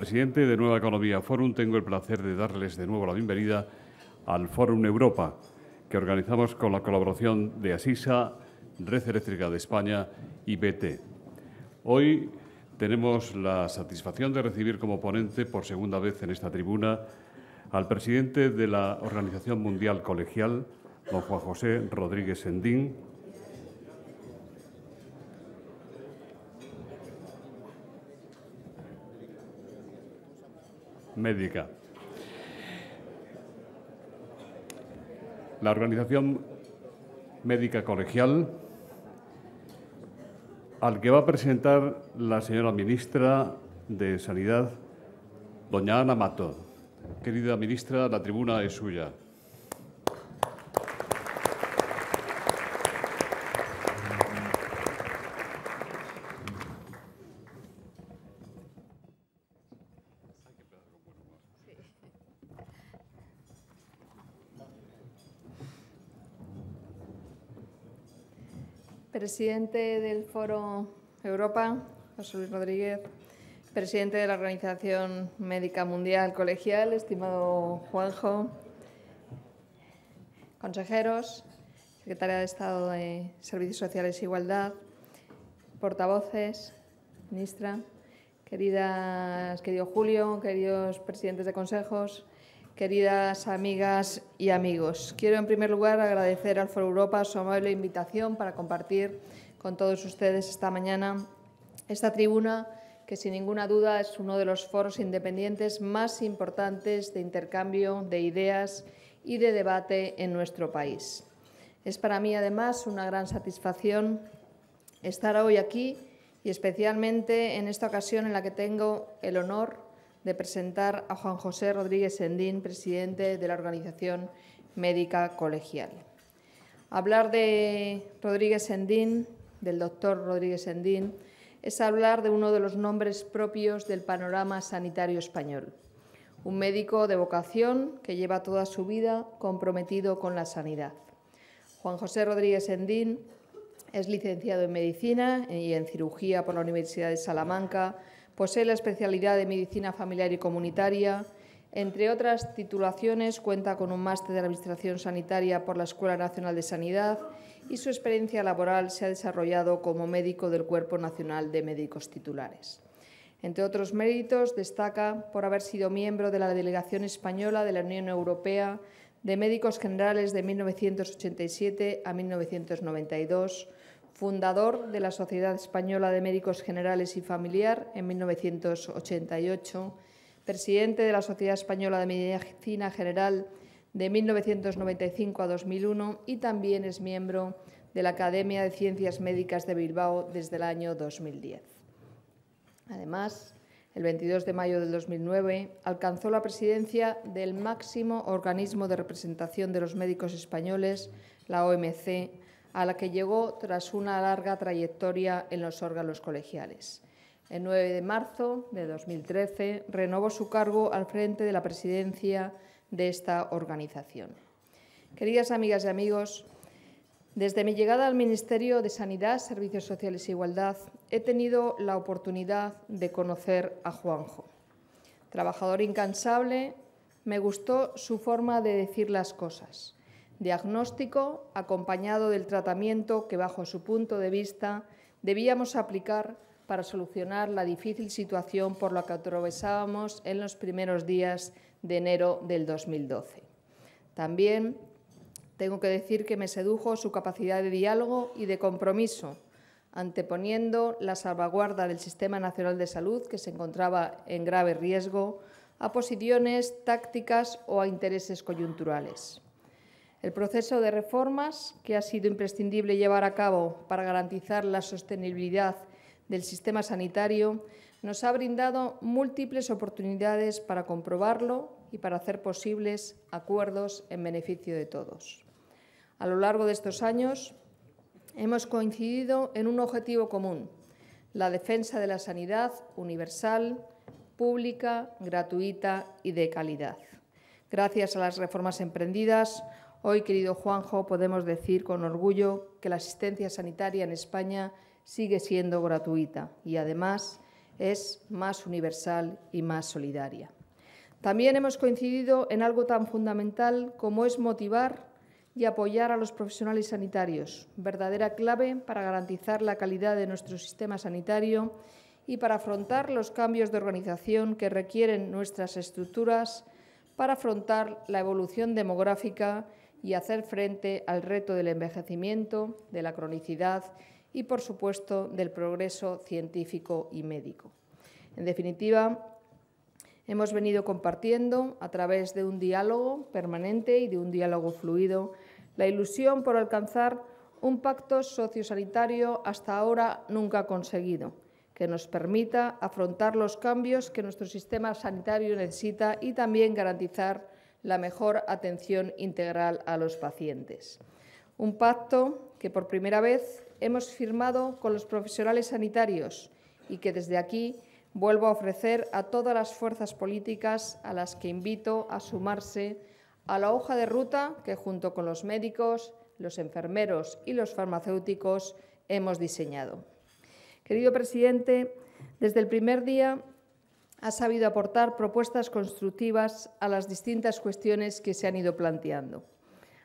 presidente de Nueva Economía Fórum, tengo el placer de darles de nuevo la bienvenida al Fórum Europa, que organizamos con la colaboración de Asisa, Red Eléctrica de España y BT. Hoy tenemos la satisfacción de recibir como ponente por segunda vez en esta tribuna al presidente de la Organización Mundial Colegial, don Juan José Rodríguez Sendín, médica. La Organización Médica Colegial, al que va a presentar la señora ministra de Sanidad, doña Ana Mato. Querida ministra, la tribuna es suya. Presidente del Foro Europa, José Luis Rodríguez, presidente de la Organización Médica Mundial Colegial, estimado Juanjo, consejeros, secretaria de Estado de Servicios Sociales e Igualdad, portavoces, ministra, querido Julio, queridos presidentes de consejos, queridas amigas y amigos. Quiero, en primer lugar, agradecer al Foro Europa su amable invitación para compartir con todos ustedes esta mañana esta tribuna, que sin ninguna duda es uno de los foros independientes más importantes de intercambio de ideas y de debate en nuestro país. Es para mí, además, una gran satisfacción estar hoy aquí y especialmente en esta ocasión en la que tengo el honor de presentar a Juan José Rodríguez Sendín, presidente de la Organización Médica Colegial. Hablar de Rodríguez Sendín, del doctor Rodríguez Sendín, es hablar de uno de los nombres propios del panorama sanitario español. Un médico de vocación que lleva toda su vida comprometido con la sanidad. Juan José Rodríguez Sendín es licenciado en Medicina y en Cirugía por la Universidad de Salamanca. Posee la especialidad de Medicina Familiar y Comunitaria. Entre otras titulaciones, cuenta con un máster de Administración Sanitaria por la Escuela Nacional de Sanidad y su experiencia laboral se ha desarrollado como médico del Cuerpo Nacional de Médicos Titulares. Entre otros méritos, destaca por haber sido miembro de la Delegación Española de la Unión Europea de Médicos Generales de 1987 a 1992, fundador de la Sociedad Española de Médicos Generales y Familiar en 1988, presidente de la Sociedad Española de Medicina General de 1995 a 2001 y también es miembro de la Academia de Ciencias Médicas de Bilbao desde el año 2010. Además, el 22 de mayo del 2009 alcanzó la presidencia del máximo organismo de representación de los médicos españoles, la OMC, a la que llegó tras una larga trayectoria en los órganos colegiales. El 9 de marzo de 2013 renovó su cargo al frente de la presidencia de esta organización. Queridas amigas y amigos, desde mi llegada al Ministerio de Sanidad, Servicios Sociales e Igualdad, he tenido la oportunidad de conocer a Juanjo. Trabajador incansable, me gustó su forma de decir las cosas. Diagnóstico acompañado del tratamiento que, bajo su punto de vista, debíamos aplicar para solucionar la difícil situación por la que atravesábamos en los primeros días de enero del 2012. También tengo que decir que me sedujo su capacidad de diálogo y de compromiso, anteponiendo la salvaguarda del Sistema Nacional de Salud, que se encontraba en grave riesgo, a posiciones tácticas o a intereses coyunturales. El proceso de reformas que ha sido imprescindible llevar a cabo para garantizar la sostenibilidad del sistema sanitario nos ha brindado múltiples oportunidades para comprobarlo y para hacer posibles acuerdos en beneficio de todos. A lo largo de estos años hemos coincidido en un objetivo común: la defensa de la sanidad universal, pública, gratuita y de calidad. Gracias a las reformas emprendidas, hoy, querido Juanjo, podemos decir con orgullo que la asistencia sanitaria en España sigue siendo gratuita y, además, es más universal y más solidaria. También hemos coincidido en algo tan fundamental como es motivar y apoyar a los profesionales sanitarios, verdadera clave para garantizar la calidad de nuestro sistema sanitario y para afrontar los cambios de organización que requieren nuestras estructuras para afrontar la evolución demográfica y hacer frente al reto del envejecimiento, de la cronicidad y, por supuesto, del progreso científico y médico. En definitiva, hemos venido compartiendo, a través de un diálogo permanente y de un diálogo fluido, la ilusión por alcanzar un pacto sociosanitario hasta ahora nunca conseguido, que nos permita afrontar los cambios que nuestro sistema sanitario necesita y también garantizar la mejor atención integral a los pacientes. Un pacto que por primera vez hemos firmado con los profesionales sanitarios y que desde aquí vuelvo a ofrecer a todas las fuerzas políticas a las que invito a sumarse a la hoja de ruta que, junto con los médicos, los enfermeros y los farmacéuticos, hemos diseñado. Querido presidente, desde el primer día has sabido aportar propuestas constructivas a las distintas cuestiones que se han ido planteando.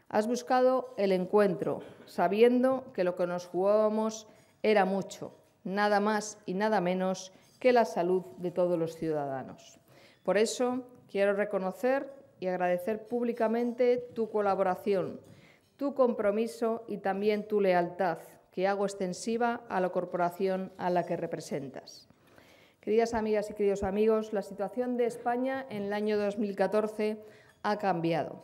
Has buscado el encuentro, sabiendo que lo que nos jugábamos era mucho, nada más y nada menos que la salud de todos los ciudadanos. Por eso, quiero reconocer y agradecer públicamente tu colaboración, tu compromiso y también tu lealtad, que hago extensiva a la corporación a la que representas. Queridas amigas y queridos amigos, la situación de España en el año 2014 ha cambiado.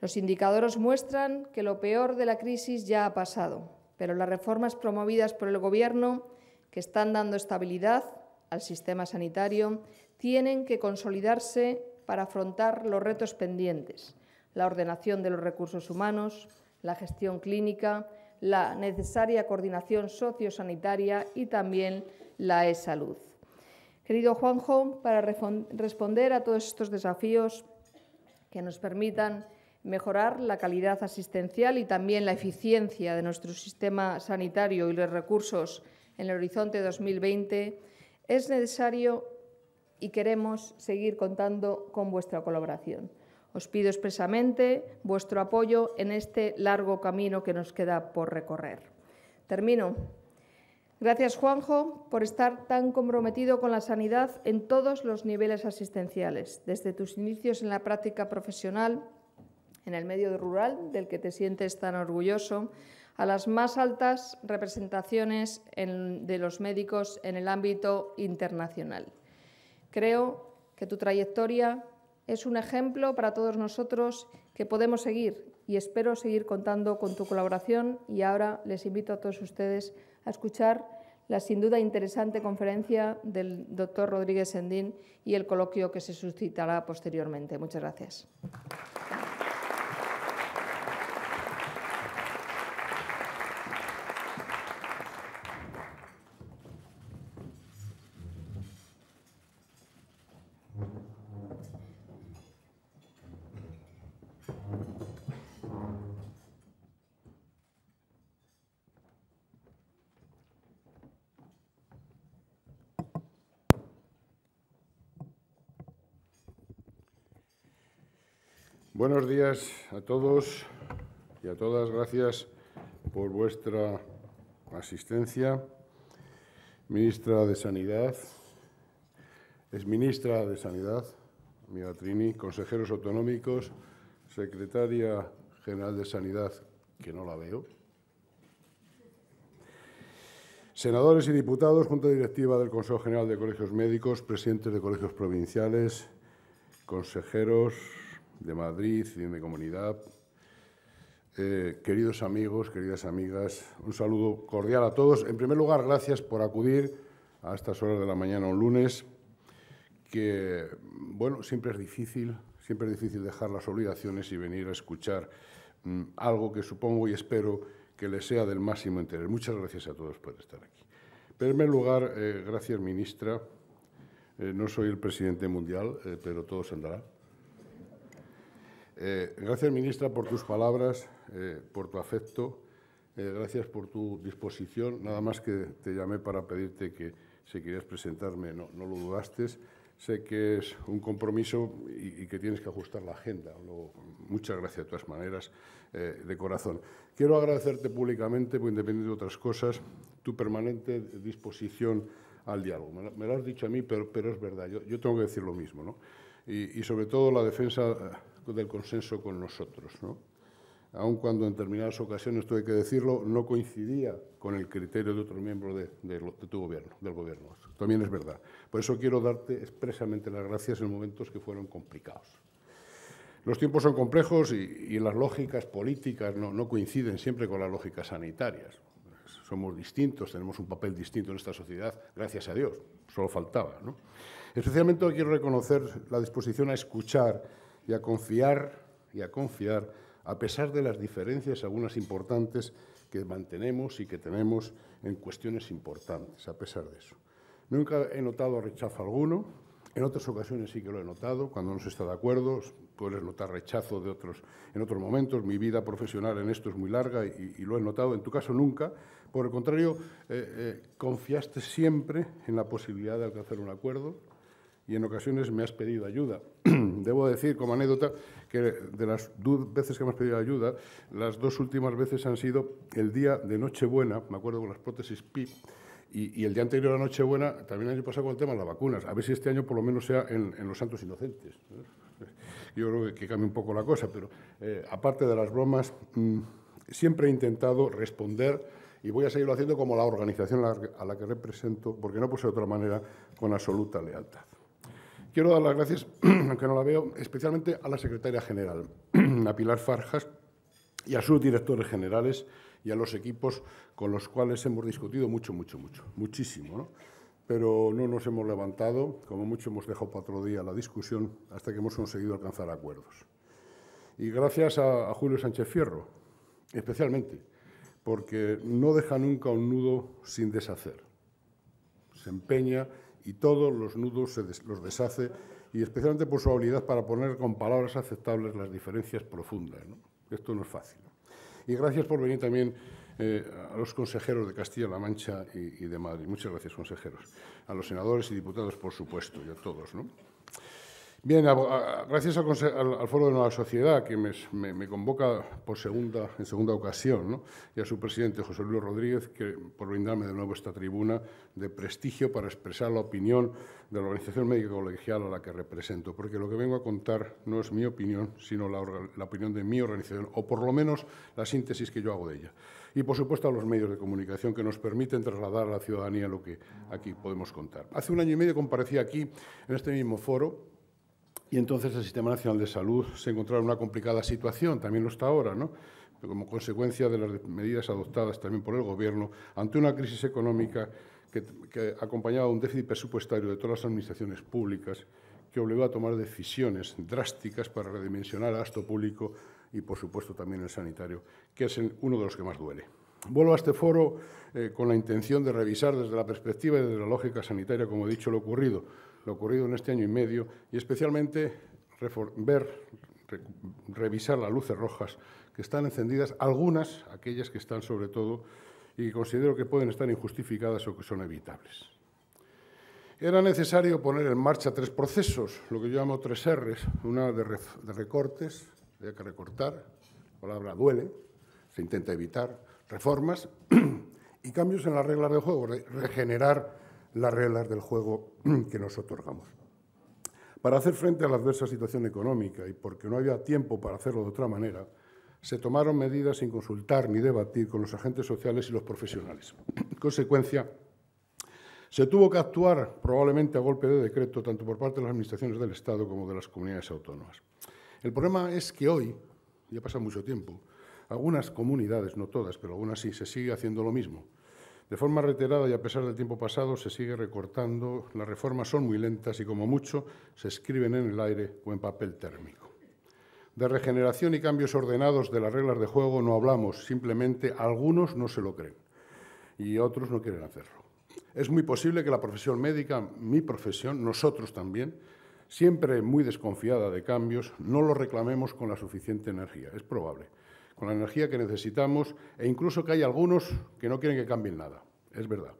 Los indicadores muestran que lo peor de la crisis ya ha pasado, pero las reformas promovidas por el Gobierno, que están dando estabilidad al sistema sanitario, tienen que consolidarse para afrontar los retos pendientes, la ordenación de los recursos humanos, la gestión clínica, la necesaria coordinación sociosanitaria y también la e-salud. Querido Juanjo, para responder a todos estos desafíos que nos permitan mejorar la calidad asistencial y también la eficiencia de nuestro sistema sanitario y los recursos en el horizonte 2020, es necesario y queremos seguir contando con vuestra colaboración. Os pido expresamente vuestro apoyo en este largo camino que nos queda por recorrer. Termino. Gracias, Juanjo, por estar tan comprometido con la sanidad en todos los niveles asistenciales, desde tus inicios en la práctica profesional, en el medio rural, del que te sientes tan orgulloso, a las más altas representaciones de los médicos en el ámbito internacional. Creo que tu trayectoria es un ejemplo para todos nosotros que podemos seguir y espero seguir contando con tu colaboración. Y ahora les invito a todos ustedes a escuchar la sin duda interesante conferencia del doctor Rodríguez Sendín y el coloquio que se suscitará posteriormente. Muchas gracias. Buenos días a todos y a todas. Gracias por vuestra asistencia. Ministra de Sanidad, exministra de Sanidad, amiga Trini, consejeros autonómicos, secretaria general de Sanidad, que no la veo, senadores y diputados, Junta Directiva del Consejo General de Colegios Médicos, presidentes de colegios provinciales, consejeros de Madrid y de Comunidad, queridos amigos, queridas amigas, un saludo cordial a todos. En primer lugar, gracias por acudir a estas horas de la mañana un lunes, que, bueno, siempre es difícil dejar las obligaciones y venir a escuchar algo que supongo y espero que les sea del máximo interés. Muchas gracias a todos por estar aquí. En primer lugar, gracias, ministra. No soy el presidente mundial, pero todo se andará. Gracias, ministra, por tus palabras, por tu afecto, gracias por tu disposición. Nada más que te llamé para pedirte que si querías presentarme, no lo dudaste. Sé que es un compromiso y que tienes que ajustar la agenda. Luego, muchas gracias de todas maneras, de corazón. Quiero agradecerte públicamente, pues, independiente de otras cosas, tu permanente disposición al diálogo. Me lo has dicho a mí, pero es verdad, yo tengo que decir lo mismo, ¿no? Y sobre todo la defensa del consenso con nosotros, ¿no? Aun cuando en determinadas ocasiones, esto hay que decirlo, no coincidía con el criterio de otro miembro de tu gobierno, del gobierno. También es verdad. Por eso quiero darte expresamente las gracias en momentos que fueron complicados. Los tiempos son complejos y las lógicas políticas no coinciden siempre con las lógicas sanitarias. Somos distintos, tenemos un papel distinto en esta sociedad, gracias a Dios, solo faltaba, ¿no? Especialmente quiero reconocer la disposición a escuchar y a confiar, a pesar de las diferencias, algunas importantes, que mantenemos y que tenemos en cuestiones importantes, a pesar de eso. Nunca he notado rechazo alguno, en otras ocasiones sí que lo he notado, cuando no se está de acuerdo, puedes notar rechazo de otros en otros momentos. Mi vida profesional en esto es muy larga y lo he notado, en tu caso nunca. Por el contrario, confiaste siempre en la posibilidad de alcanzar un acuerdo y en ocasiones me has pedido ayuda. Debo decir, como anécdota, que de las 2 veces que me has pedido ayuda, las 2 últimas veces han sido el día de Nochebuena, me acuerdo con las prótesis PIP, y el día anterior a Nochebuena, también el año pasado con el tema de las vacunas. A ver si este año por lo menos sea en los Santos Inocentes. Yo creo que cambie un poco la cosa, pero aparte de las bromas, siempre he intentado responder y voy a seguirlo haciendo como la organización a la que represento, porque no puede ser de otra manera, con absoluta lealtad. Quiero dar las gracias, aunque no la veo, especialmente a la secretaria general, a Pilar Farjas, y a sus directores generales y a los equipos con los cuales hemos discutido muchísimo, ¿no? Pero no nos hemos levantado, como mucho hemos dejado para otro día la discusión, hasta que hemos conseguido alcanzar acuerdos. Y gracias a Julio Sánchez Fierro, especialmente, porque no deja nunca un nudo sin deshacer. Se empeña y todos los nudos los deshace, y especialmente por su habilidad para poner con palabras aceptables las diferencias profundas, ¿no? Esto no es fácil. Y gracias por venir también a los consejeros de Castilla-La Mancha y de Madrid. Muchas gracias, consejeros. A los senadores y diputados, por supuesto, y a todos, ¿no? Bien, gracias al Foro de Nueva Sociedad, que me convoca en segunda ocasión, ¿no? Y a su presidente, José Luis Rodríguez, por brindarme de nuevo esta tribuna de prestigio para expresar la opinión de la Organización Médica Colegial a la que represento, porque lo que vengo a contar no es mi opinión, sino la opinión de mi organización, o por lo menos la síntesis que yo hago de ella. Y, por supuesto, a los medios de comunicación que nos permiten trasladar a la ciudadanía lo que aquí podemos contar. Hace 1 año y medio comparecí aquí, en este mismo foro, y entonces el Sistema Nacional de Salud se encontraba en una complicada situación, también lo está ahora, ¿no? Como consecuencia de las medidas adoptadas también por el Gobierno ante una crisis económica que acompañaba un déficit presupuestario de todas las administraciones públicas que obligó a tomar decisiones drásticas para redimensionar el gasto público y, por supuesto, también el sanitario, que es uno de los que más duele. Vuelvo a este foro con la intención de revisar desde la perspectiva y desde la lógica sanitaria, como he dicho, lo ocurrido en este año y medio, y especialmente revisar las luces rojas que están encendidas, aquellas que están sobre todo, y que considero que pueden estar injustificadas o que son evitables. Era necesario poner en marcha 3 procesos, lo que yo llamo 3 R's, una de recortes, había que recortar, la palabra duele, se intenta evitar, reformas y cambios en las reglas del juego, regenerar las reglas del juego que nos otorgamos. Para hacer frente a la adversa situación económica y porque no había tiempo para hacerlo de otra manera, se tomaron medidas sin consultar ni debatir con los agentes sociales y los profesionales. En consecuencia, se tuvo que actuar probablemente a golpe de decreto tanto por parte de las administraciones del Estado como de las comunidades autónomas. El problema es que hoy, ya pasa mucho tiempo, algunas comunidades, no todas, pero algunas sí, se sigue haciendo lo mismo. De forma reiterada y a pesar del tiempo pasado se sigue recortando, las reformas son muy lentas y como mucho se escriben en el aire o en papel térmico. De regeneración y cambios ordenados de las reglas de juego no hablamos, simplemente algunos no se lo creen y otros no quieren hacerlo. Es muy posible que la profesión médica, mi profesión, nosotros también, siempre muy desconfiada de cambios, no lo reclamemos con la suficiente energía, es probable. Con la energía que necesitamos e incluso que hay algunos que no quieren que cambien nada, es verdad.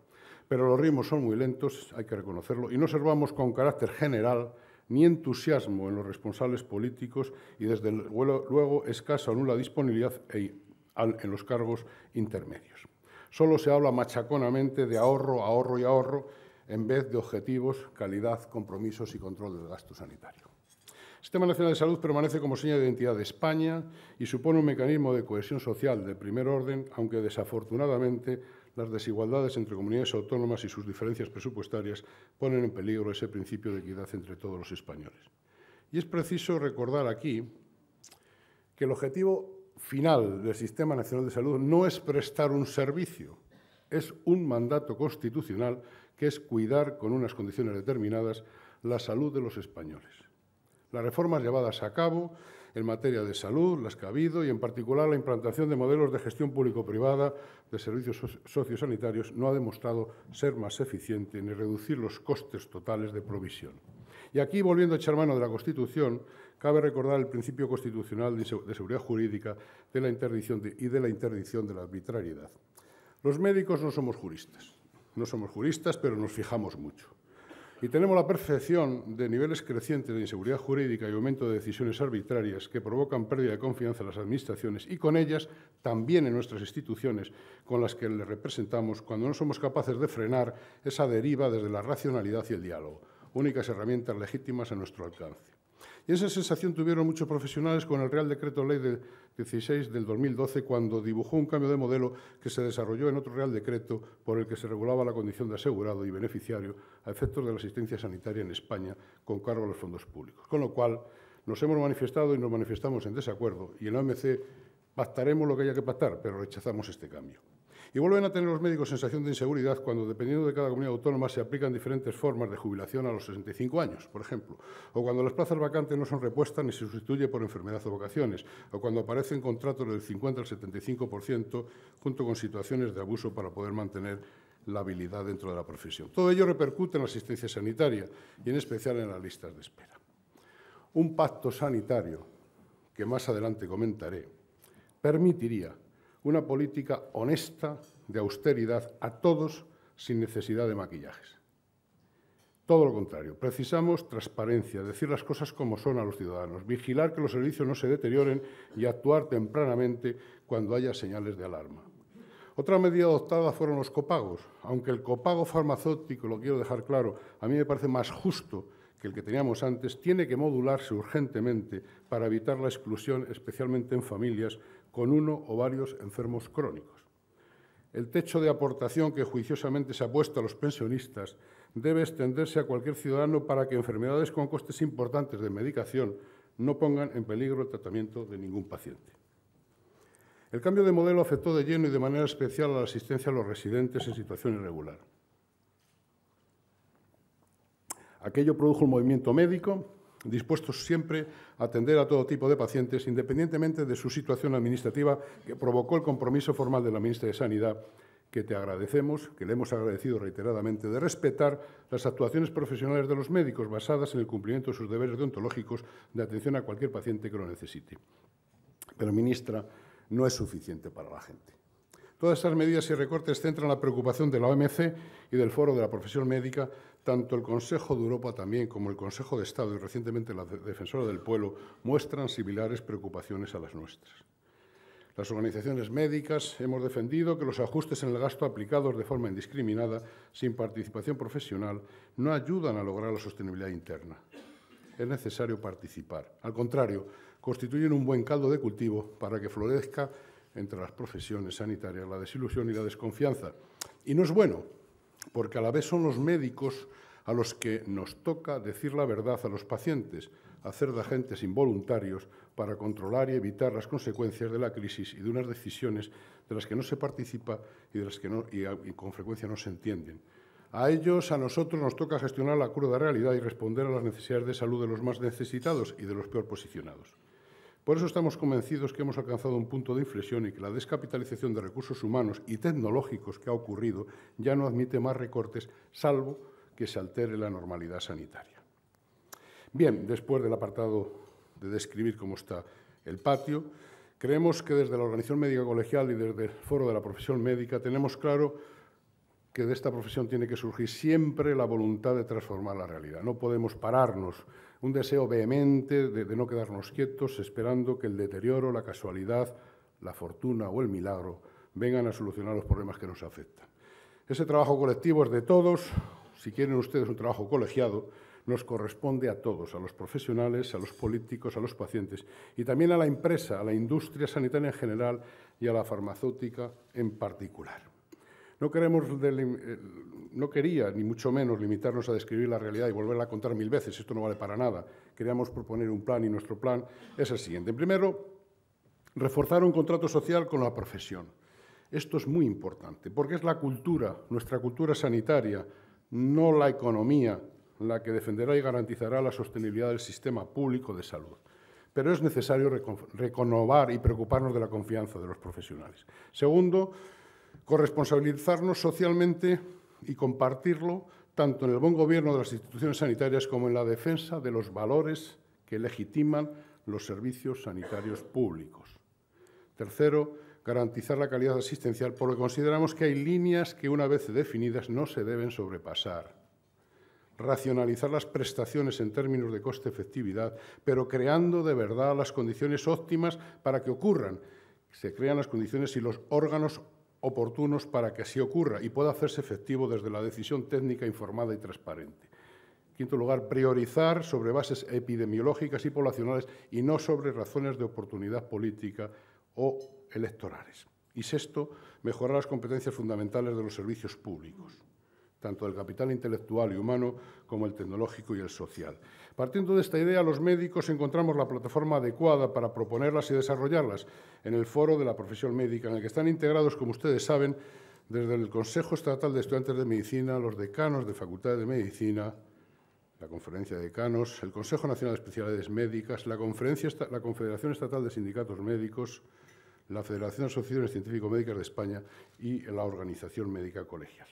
pero los ritmos son muy lentos, hay que reconocerlo, y no observamos con carácter general ni entusiasmo en los responsables políticos y, desde luego, escasa o nula disponibilidad en los cargos intermedios. Solo se habla machaconamente de ahorro, ahorro y ahorro, en vez de objetivos, calidad, compromisos y control del gasto sanitario. El Sistema Nacional de Salud permanece como seña de identidad de España y supone un mecanismo de cohesión social de primer orden, aunque desafortunadamente las desigualdades entre comunidades autónomas y sus diferencias presupuestarias ponen en peligro ese principio de equidad entre todos los españoles. Y es preciso recordar aquí que el objetivo final del Sistema Nacional de Salud no es prestar un servicio, es un mandato constitucional que es cuidar con unas condiciones determinadas la salud de los españoles. Las reformas llevadas a cabo en materia de salud, las que ha habido, y en particular la implantación de modelos de gestión público-privada de servicios sociosanitarios, no ha demostrado ser más eficiente ni reducir los costes totales de provisión. Y aquí, volviendo a echar mano de la Constitución, cabe recordar el principio constitucional de seguridad jurídica de la interdicción de la arbitrariedad. Los médicos no somos juristas, pero nos fijamos mucho. Y tenemos la percepción de niveles crecientes de inseguridad jurídica y aumento de decisiones arbitrarias que provocan pérdida de confianza en las administraciones y con ellas también en nuestras instituciones con las que les representamos cuando no somos capaces de frenar esa deriva desde la racionalidad y el diálogo, únicas herramientas legítimas a nuestro alcance. Y esa sensación tuvieron muchos profesionales con el Real Decreto Ley de 16 del 2012, cuando dibujó un cambio de modelo que se desarrolló en otro Real Decreto por el que se regulaba la condición de asegurado y beneficiario a efectos de la asistencia sanitaria en España con cargo a los fondos públicos. Con lo cual, nos hemos manifestado y nos manifestamos en desacuerdo, y en la OMC pactaremos lo que haya que pactar, pero rechazamos este cambio. Y vuelven a tener los médicos sensación de inseguridad cuando, dependiendo de cada comunidad autónoma, se aplican diferentes formas de jubilación a los 65 años, por ejemplo, o cuando las plazas vacantes no son repuestas ni se sustituye por enfermedad o vacaciones, o cuando aparecen contratos del 50 al 75%, junto con situaciones de abuso para poder mantener la habilidad dentro de la profesión. Todo ello repercute en la asistencia sanitaria y, en especial, en las listas de espera. Un pacto sanitario, que más adelante comentaré, permitiría una política honesta de austeridad a todos sin necesidad de maquillajes. Todo lo contrario, precisamos transparencia, decir las cosas como son a los ciudadanos, vigilar que los servicios no se deterioren y actuar tempranamente cuando haya señales de alarma. Otra medida adoptada fueron los copagos, aunque el copago farmacéutico, lo quiero dejar claro, a mí me parece más justo que el que teníamos antes, tiene que modularse urgentemente para evitar la exclusión, especialmente en familias con uno o varios enfermos crónicos. El techo de aportación que juiciosamente se ha puesto a los pensionistas debe extenderse a cualquier ciudadano para que enfermedades con costes importantes de medicación no pongan en peligro el tratamiento de ningún paciente. El cambio de modelo afectó de lleno y de manera especial a la asistencia a los residentes en situación irregular. Aquello produjo un movimiento médico dispuestos siempre a atender a todo tipo de pacientes, independientemente de su situación administrativa, que provocó el compromiso formal de la ministra de Sanidad, que te agradecemos, que le hemos agradecido reiteradamente, de respetar las actuaciones profesionales de los médicos basadas en el cumplimiento de sus deberes deontológicos de atención a cualquier paciente que lo necesite. Pero, ministra, no es suficiente para la gente. Todas estas medidas y recortes centran la preocupación de la OMC y del Foro de la Profesión Médica. Tanto el Consejo de Europa también como el Consejo de Estado y recientemente la Defensora del Pueblo muestran similares preocupaciones a las nuestras. Las organizaciones médicas hemos defendido que los ajustes en el gasto aplicados de forma indiscriminada, sin participación profesional, no ayudan a lograr la sostenibilidad interna. Es necesario participar. Al contrario, constituyen un buen caldo de cultivo para que florezca entre las profesiones sanitarias la desilusión y la desconfianza. Y no es bueno, porque a la vez son los médicos a los que nos toca decir la verdad a los pacientes, hacer de agentes involuntarios para controlar y evitar las consecuencias de la crisis y de unas decisiones de las que no se participa y de las que con frecuencia no se entienden. A ellos, a nosotros, nos toca gestionar la cruda realidad y responder a las necesidades de salud de los más necesitados y de los peor posicionados. Por eso estamos convencidos que hemos alcanzado un punto de inflexión y que la descapitalización de recursos humanos y tecnológicos que ha ocurrido ya no admite más recortes, salvo que se altere la normalidad sanitaria. Bien, después del apartado de describir cómo está el patio, creemos que desde la Organización Médica Colegial y desde el Foro de la Profesión Médica tenemos claro que de esta profesión tiene que surgir siempre la voluntad de transformar la realidad. No podemos pararnos, un deseo vehemente de no quedarnos quietos esperando que el deterioro, la casualidad, la fortuna o el milagro vengan a solucionar los problemas que nos afectan. Ese trabajo colectivo es de todos. Si quieren ustedes un trabajo colegiado, nos corresponde a todos, a los profesionales, a los políticos, a los pacientes y también a la empresa, a la industria sanitaria en general y a la farmacéutica en particular. No quería, ni mucho menos, limitarnos a describir la realidad y volverla a contar 1000 veces. Esto no vale para nada. Queríamos proponer un plan y nuestro plan es el siguiente. En primero, reforzar un contrato social con la profesión. Esto es muy importante porque es la cultura, nuestra cultura sanitaria, no la economía, la que defenderá y garantizará la sostenibilidad del sistema público de salud. Pero es necesario renovar y preocuparnos de la confianza de los profesionales. Segundo, corresponsabilizarnos socialmente y compartirlo tanto en el buen gobierno de las instituciones sanitarias como en la defensa de los valores que legitiman los servicios sanitarios públicos. Tercero, garantizar la calidad asistencial porque consideramos que hay líneas que, una vez definidas, no se deben sobrepasar. Racionalizar las prestaciones en términos de coste-efectividad, pero creando de verdad las condiciones óptimas para que ocurran. Se crean las condiciones y los órganos oportunos para que así ocurra y pueda hacerse efectivo desde la decisión técnica informada y transparente. En quinto lugar, priorizar sobre bases epidemiológicas y poblacionales y no sobre razones de oportunidad política o electorales. Y sexto, mejorar las competencias fundamentales de los servicios públicos, tanto el capital intelectual y humano como el tecnológico y el social. Partiendo de esta idea, los médicos encontramos la plataforma adecuada para proponerlas y desarrollarlas en el foro de la profesión médica, en el que están integrados, como ustedes saben, desde el Consejo Estatal de Estudiantes de Medicina, los decanos de Facultades de Medicina, la Conferencia de Decanos, el Consejo Nacional de Especialidades Médicas, la Confederación Estatal de Sindicatos Médicos, la Federación de Asociaciones Científico-Médicas de España y la Organización Médica Colegial.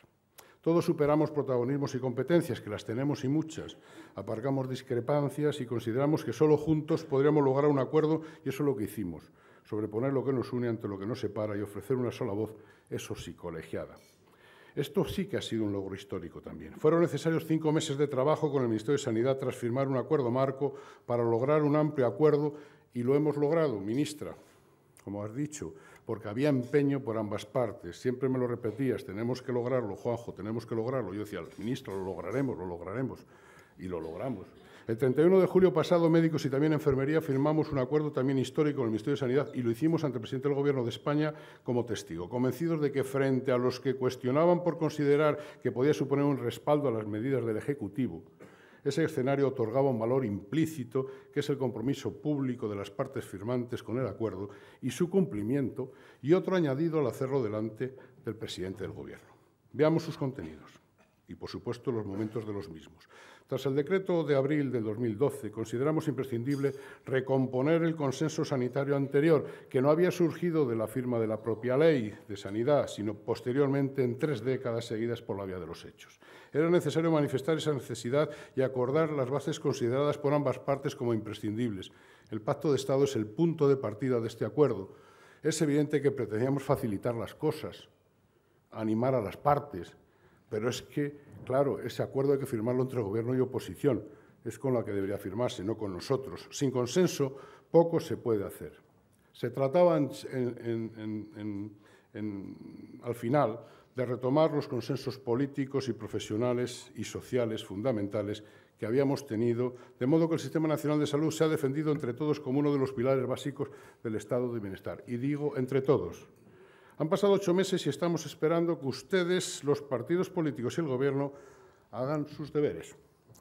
Todos superamos protagonismos y competencias, que las tenemos y muchas. Aparcamos discrepancias y consideramos que solo juntos podríamos lograr un acuerdo, y eso es lo que hicimos, sobreponer lo que nos une ante lo que nos separa y ofrecer una sola voz, eso sí, colegiada. Esto sí que ha sido un logro histórico también. Fueron necesarios 5 meses de trabajo con el Ministerio de Sanidad tras firmar un acuerdo marco para lograr un amplio acuerdo, y lo hemos logrado, ministra, como has dicho, porque había empeño por ambas partes. Siempre me lo repetías, tenemos que lograrlo, Juanjo, tenemos que lograrlo. Yo decía, ministro, lo lograremos, y lo logramos. El 31 de julio pasado, médicos y también enfermería firmamos un acuerdo también histórico con el Ministerio de Sanidad y lo hicimos ante el presidente del Gobierno de España como testigo, convencidos de que frente a los que cuestionaban por considerar que podía suponer un respaldo a las medidas del Ejecutivo, ese escenario otorgaba un valor implícito, que es el compromiso público de las partes firmantes con el acuerdo y su cumplimiento, y otro añadido al hacerlo delante del presidente del Gobierno. Veamos sus contenidos y, por supuesto, los momentos de los mismos. Tras el decreto de abril del 2012, consideramos imprescindible recomponer el consenso sanitario anterior, que no había surgido de la firma de la propia ley de sanidad, sino posteriormente en 3 décadas seguidas por la vía de los hechos. Era necesario manifestar esa necesidad y acordar las bases consideradas por ambas partes como imprescindibles. El Pacto de Estado es el punto de partida de este acuerdo. Es evidente que pretendíamos facilitar las cosas, animar a las partes, pero es que, claro, ese acuerdo hay que firmarlo entre Gobierno y oposición. Es con la que debería firmarse, no con nosotros. Sin consenso, poco se puede hacer. Se trataba, al final, de retomar los consensos políticos y profesionales y sociales fundamentales que habíamos tenido, de modo que el Sistema Nacional de Salud se ha defendido entre todos como uno de los pilares básicos del estado de bienestar. Y digo entre todos. Han pasado 8 meses y estamos esperando que ustedes, los partidos políticos y el Gobierno, hagan sus deberes.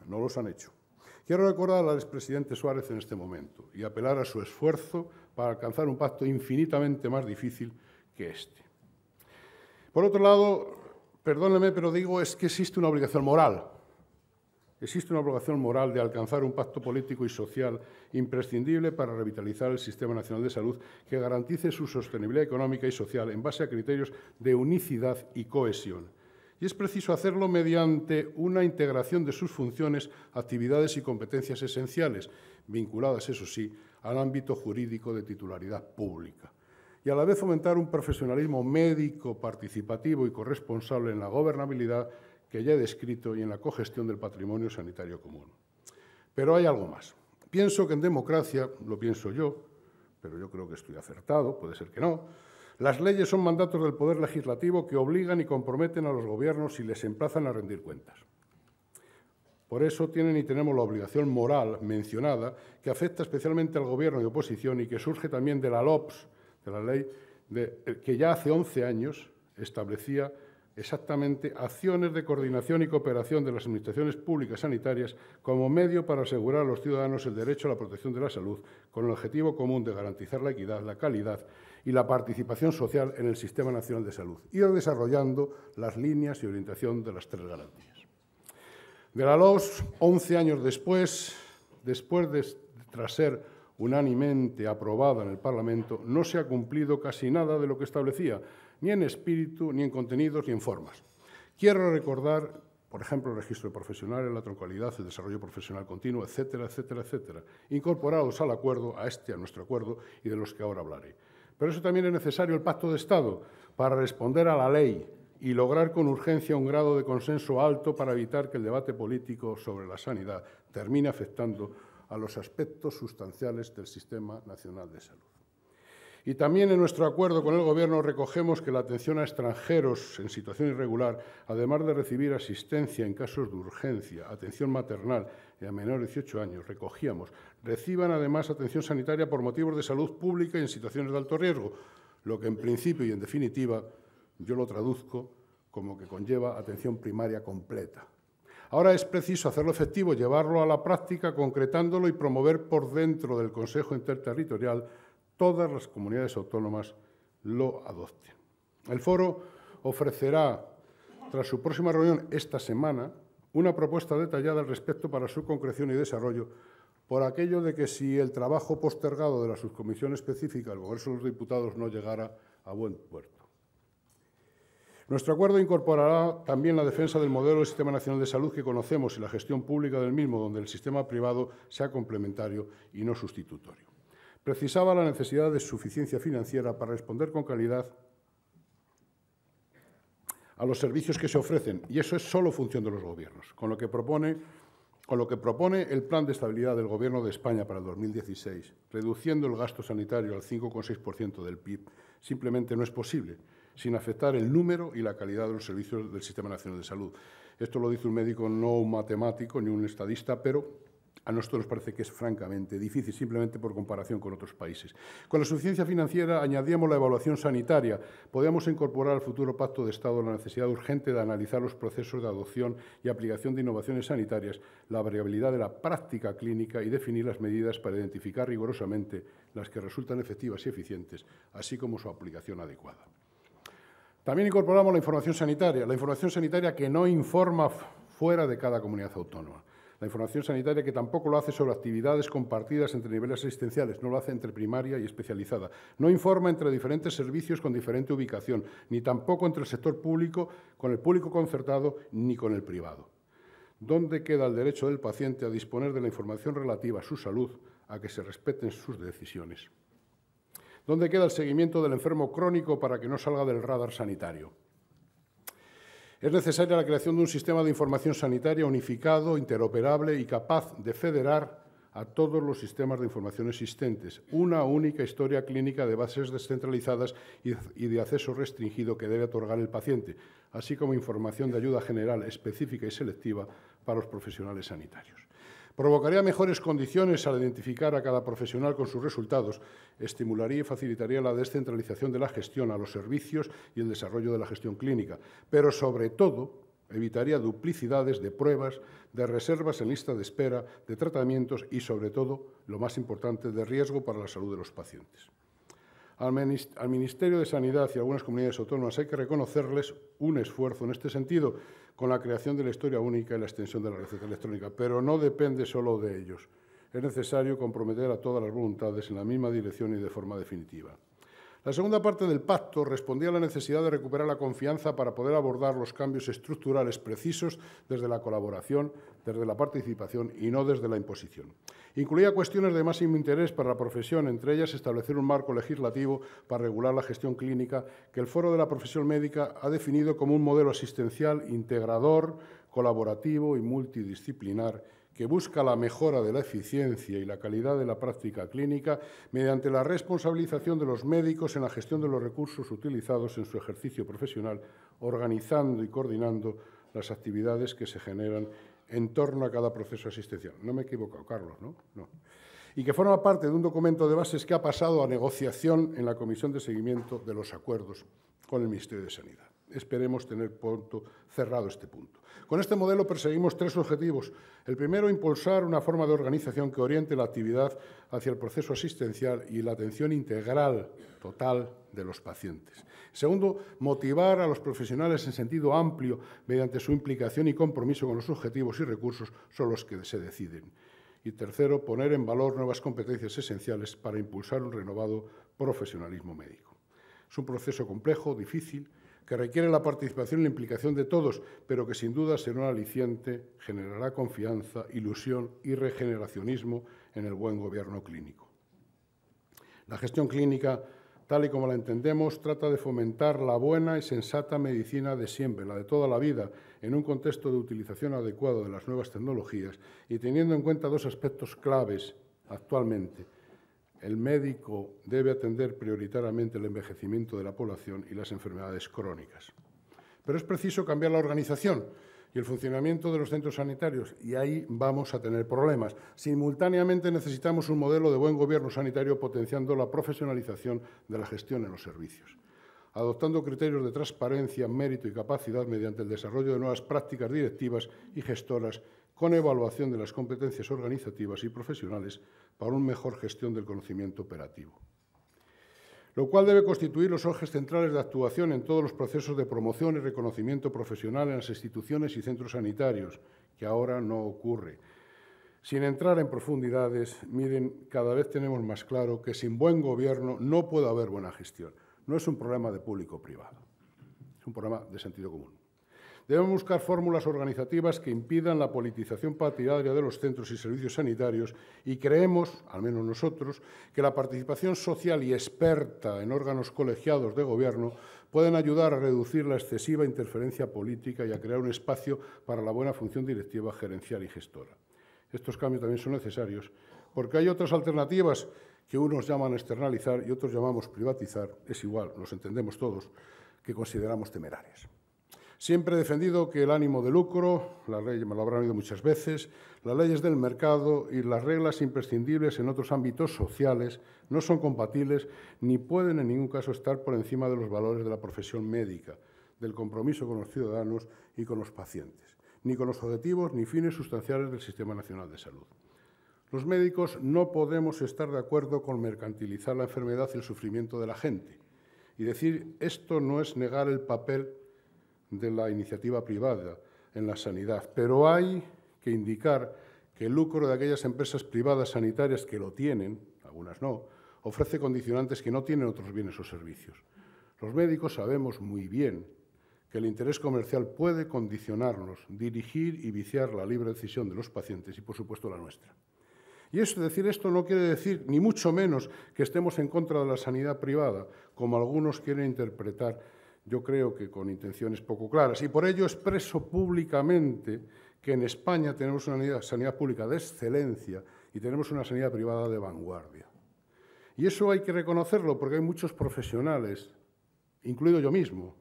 No los han hecho. Quiero recordar al expresidente Suárez en este momento y apelar a su esfuerzo para alcanzar un pacto infinitamente más difícil que este. Por otro lado, perdónenme, pero digo, es que existe una obligación moral. Existe una obligación moral de alcanzar un pacto político y social imprescindible para revitalizar el Sistema Nacional de Salud que garantice su sostenibilidad económica y social en base a criterios de unicidad y cohesión. Y es preciso hacerlo mediante una integración de sus funciones, actividades y competencias esenciales, vinculadas, eso sí, al ámbito jurídico de titularidad pública. y a la vez fomentar un profesionalismo médico, participativo y corresponsable en la gobernabilidad que ya he descrito y en la cogestión del patrimonio sanitario común. Pero hay algo más. Pienso que en democracia, lo pienso yo, pero yo creo que estoy acertado, puede ser que no, las leyes son mandatos del Poder Legislativo que obligan y comprometen a los gobiernos y les emplazan a rendir cuentas. Por eso tienen y tenemos la obligación moral mencionada que afecta especialmente al Gobierno de oposición y que surge también de la LOPS, de la ley que ya hace 11 años establecía exactamente acciones de coordinación y cooperación de las administraciones públicas sanitarias como medio para asegurar a los ciudadanos el derecho a la protección de la salud, con el objetivo común de garantizar la equidad, la calidad y la participación social en el Sistema Nacional de Salud, ir desarrollando las líneas y orientación de las 3 garantías. De la LOS, 11 años después, tras ser unánimemente aprobada en el Parlamento, no se ha cumplido casi nada de lo que establecía, ni en espíritu, ni en contenidos, ni en formas. Quiero recordar, por ejemplo, el registro de profesionales, la troncal, el desarrollo profesional continuo, etcétera, etcétera, etcétera, incorporados al acuerdo, a nuestro acuerdo, y de los que ahora hablaré. Pero eso también es necesario el pacto de Estado para responder a la ley y lograr con urgencia un grado de consenso alto para evitar que el debate político sobre la sanidad termine afectando a los aspectos sustanciales del Sistema Nacional de Salud. Y también en nuestro acuerdo con el Gobierno recogemos que la atención a extranjeros en situación irregular, además de recibir asistencia en casos de urgencia, atención maternal y a menores de 18 años, reciban además atención sanitaria por motivos de salud pública y en situaciones de alto riesgo, lo que en principio y en definitiva yo lo traduzco como que conlleva atención primaria completa. Ahora es preciso hacerlo efectivo, llevarlo a la práctica, concretándolo y promover por dentro del Consejo Interterritorial todas las comunidades autónomas lo adopten. El foro ofrecerá, tras su próxima reunión esta semana, una propuesta detallada al respecto para su concreción y desarrollo, por aquello de que si el trabajo postergado de la subcomisión específica del Congreso de los Diputados no llegara a buen puerto. Nuestro acuerdo incorporará también la defensa del modelo del Sistema Nacional de Salud que conocemos y la gestión pública del mismo, donde el sistema privado sea complementario y no sustitutorio. Precisaba la necesidad de suficiencia financiera para responder con calidad a los servicios que se ofrecen, y eso es solo función de los gobiernos, con lo que propone el Plan de Estabilidad del Gobierno de España para el 2016, reduciendo el gasto sanitario al 5,6% del PIB, simplemente no es posible, sin afectar el número y la calidad de los servicios del Sistema Nacional de Salud. Esto lo dice un médico, no un matemático ni un estadista, pero a nosotros nos parece que es francamente difícil, simplemente por comparación con otros países. Con la suficiencia financiera añadíamos la evaluación sanitaria. Podíamos incorporar al futuro Pacto de Estado la necesidad urgente de analizar los procesos de adopción y aplicación de innovaciones sanitarias, la variabilidad de la práctica clínica y definir las medidas para identificar rigurosamente las que resultan efectivas y eficientes, así como su aplicación adecuada. También incorporamos la información sanitaria que no informa fuera de cada comunidad autónoma. La información sanitaria que tampoco lo hace sobre actividades compartidas entre niveles asistenciales, no lo hace entre primaria y especializada. No informa entre diferentes servicios con diferente ubicación, ni tampoco entre el sector público, con el público concertado, ni con el privado. ¿Dónde queda el derecho del paciente a disponer de la información relativa a su salud, a que se respeten sus decisiones? ¿Dónde queda el seguimiento del enfermo crónico para que no salga del radar sanitario? Es necesaria la creación de un sistema de información sanitaria unificado, interoperable y capaz de federar a todos los sistemas de información existentes, una única historia clínica de bases descentralizadas y de acceso restringido que debe otorgar el paciente, así como información de ayuda general, específica y selectiva para los profesionales sanitarios. Provocaría mejores condiciones al identificar a cada profesional con sus resultados, estimularía y facilitaría la descentralización de la gestión a los servicios y el desarrollo de la gestión clínica, pero sobre todo evitaría duplicidades de pruebas, de reservas en lista de espera, de tratamientos y, sobre todo, lo más importante, de riesgo para la salud de los pacientes. Al Ministerio de Sanidad y a algunas comunidades autónomas hay que reconocerles un esfuerzo en este sentido con la creación de la historia única y la extensión de la receta electrónica, pero no depende solo de ellos. Es necesario comprometer a todas las voluntades en la misma dirección y de forma definitiva. La segunda parte del pacto respondía a la necesidad de recuperar la confianza para poder abordar los cambios estructurales precisos desde la colaboración, desde la participación y no desde la imposición. Incluía cuestiones de máximo interés para la profesión, entre ellas establecer un marco legislativo para regular la gestión clínica que el Foro de la Profesión Médica ha definido como un modelo asistencial integrador, colaborativo y multidisciplinar que busca la mejora de la eficiencia y la calidad de la práctica clínica mediante la responsabilización de los médicos en la gestión de los recursos utilizados en su ejercicio profesional, organizando y coordinando las actividades que se generan en torno a cada proceso asistencial. No me he equivocado, Carlos, ¿no? No. Y que forma parte de un documento de bases que ha pasado a negociación en la Comisión de Seguimiento de los Acuerdos con el Ministerio de Sanidad. Esperemos tener pronto cerrado este punto. Con este modelo perseguimos 3 objetivos. El primero, impulsar una forma de organización que oriente la actividad hacia el proceso asistencial y la atención integral, total, de los pacientes. Segundo, motivar a los profesionales en sentido amplio mediante su implicación y compromiso con los objetivos y recursos son los que se deciden. Y tercero, poner en valor nuevas competencias esenciales para impulsar un renovado profesionalismo médico. Es un proceso complejo, difícil, que requiere la participación y la implicación de todos, pero que sin duda será un aliciente, generará confianza, ilusión y regeneracionismo en el buen gobierno clínico. La gestión clínica, tal y como la entendemos, trata de fomentar la buena y sensata medicina de siempre, la de toda la vida, en un contexto de utilización adecuado de las nuevas tecnologías y teniendo en cuenta 2 aspectos claves actualmente. El médico debe atender prioritariamente el envejecimiento de la población y las enfermedades crónicas. Pero es preciso cambiar la organización y el funcionamiento de los centros sanitarios, y ahí vamos a tener problemas. Simultáneamente necesitamos un modelo de buen gobierno sanitario potenciando la profesionalización de la gestión en los servicios, adoptando criterios de transparencia, mérito y capacidad mediante el desarrollo de nuevas prácticas directivas y gestoras con evaluación de las competencias organizativas y profesionales para una mejor gestión del conocimiento operativo, lo cual debe constituir los ejes centrales de actuación en todos los procesos de promoción y reconocimiento profesional en las instituciones y centros sanitarios, que ahora no ocurre. Sin entrar en profundidades, miren, cada vez tenemos más claro que sin buen gobierno no puede haber buena gestión. No es un problema de público-privado, es un problema de sentido común. Debemos buscar fórmulas organizativas que impidan la politización partidaria de los centros y servicios sanitarios y creemos, al menos nosotros, que la participación social y experta en órganos colegiados de gobierno pueden ayudar a reducir la excesiva interferencia política y a crear un espacio para la buena función directiva, gerencial y gestora. Estos cambios también son necesarios porque hay otras alternativas que unos llaman externalizar y otros llamamos privatizar, es igual, los entendemos todos, que consideramos temerarias. Siempre he defendido que el ánimo de lucro, la ley me lo habrán oído muchas veces, las leyes del mercado y las reglas imprescindibles en otros ámbitos sociales no son compatibles ni pueden en ningún caso estar por encima de los valores de la profesión médica, del compromiso con los ciudadanos y con los pacientes, ni con los objetivos ni fines sustanciales del Sistema Nacional de Salud. Los médicos no podemos estar de acuerdo con mercantilizar la enfermedad y el sufrimiento de la gente. Y decir esto no es negar el papel de la iniciativa privada en la sanidad, pero hay que indicar que el lucro de aquellas empresas privadas sanitarias que lo tienen, algunas no, ofrece condicionantes que no tienen otros bienes o servicios. Los médicos sabemos muy bien que el interés comercial puede condicionarnos, dirigir y viciar la libre decisión de los pacientes y, por supuesto, la nuestra. Y decir esto no quiere decir, ni mucho menos, que estemos en contra de la sanidad privada, como algunos quieren interpretar, yo creo que con intenciones poco claras. Y por ello expreso públicamente que en España tenemos una sanidad pública de excelencia y tenemos una sanidad privada de vanguardia. Y eso hay que reconocerlo porque hay muchos profesionales, incluido yo mismo,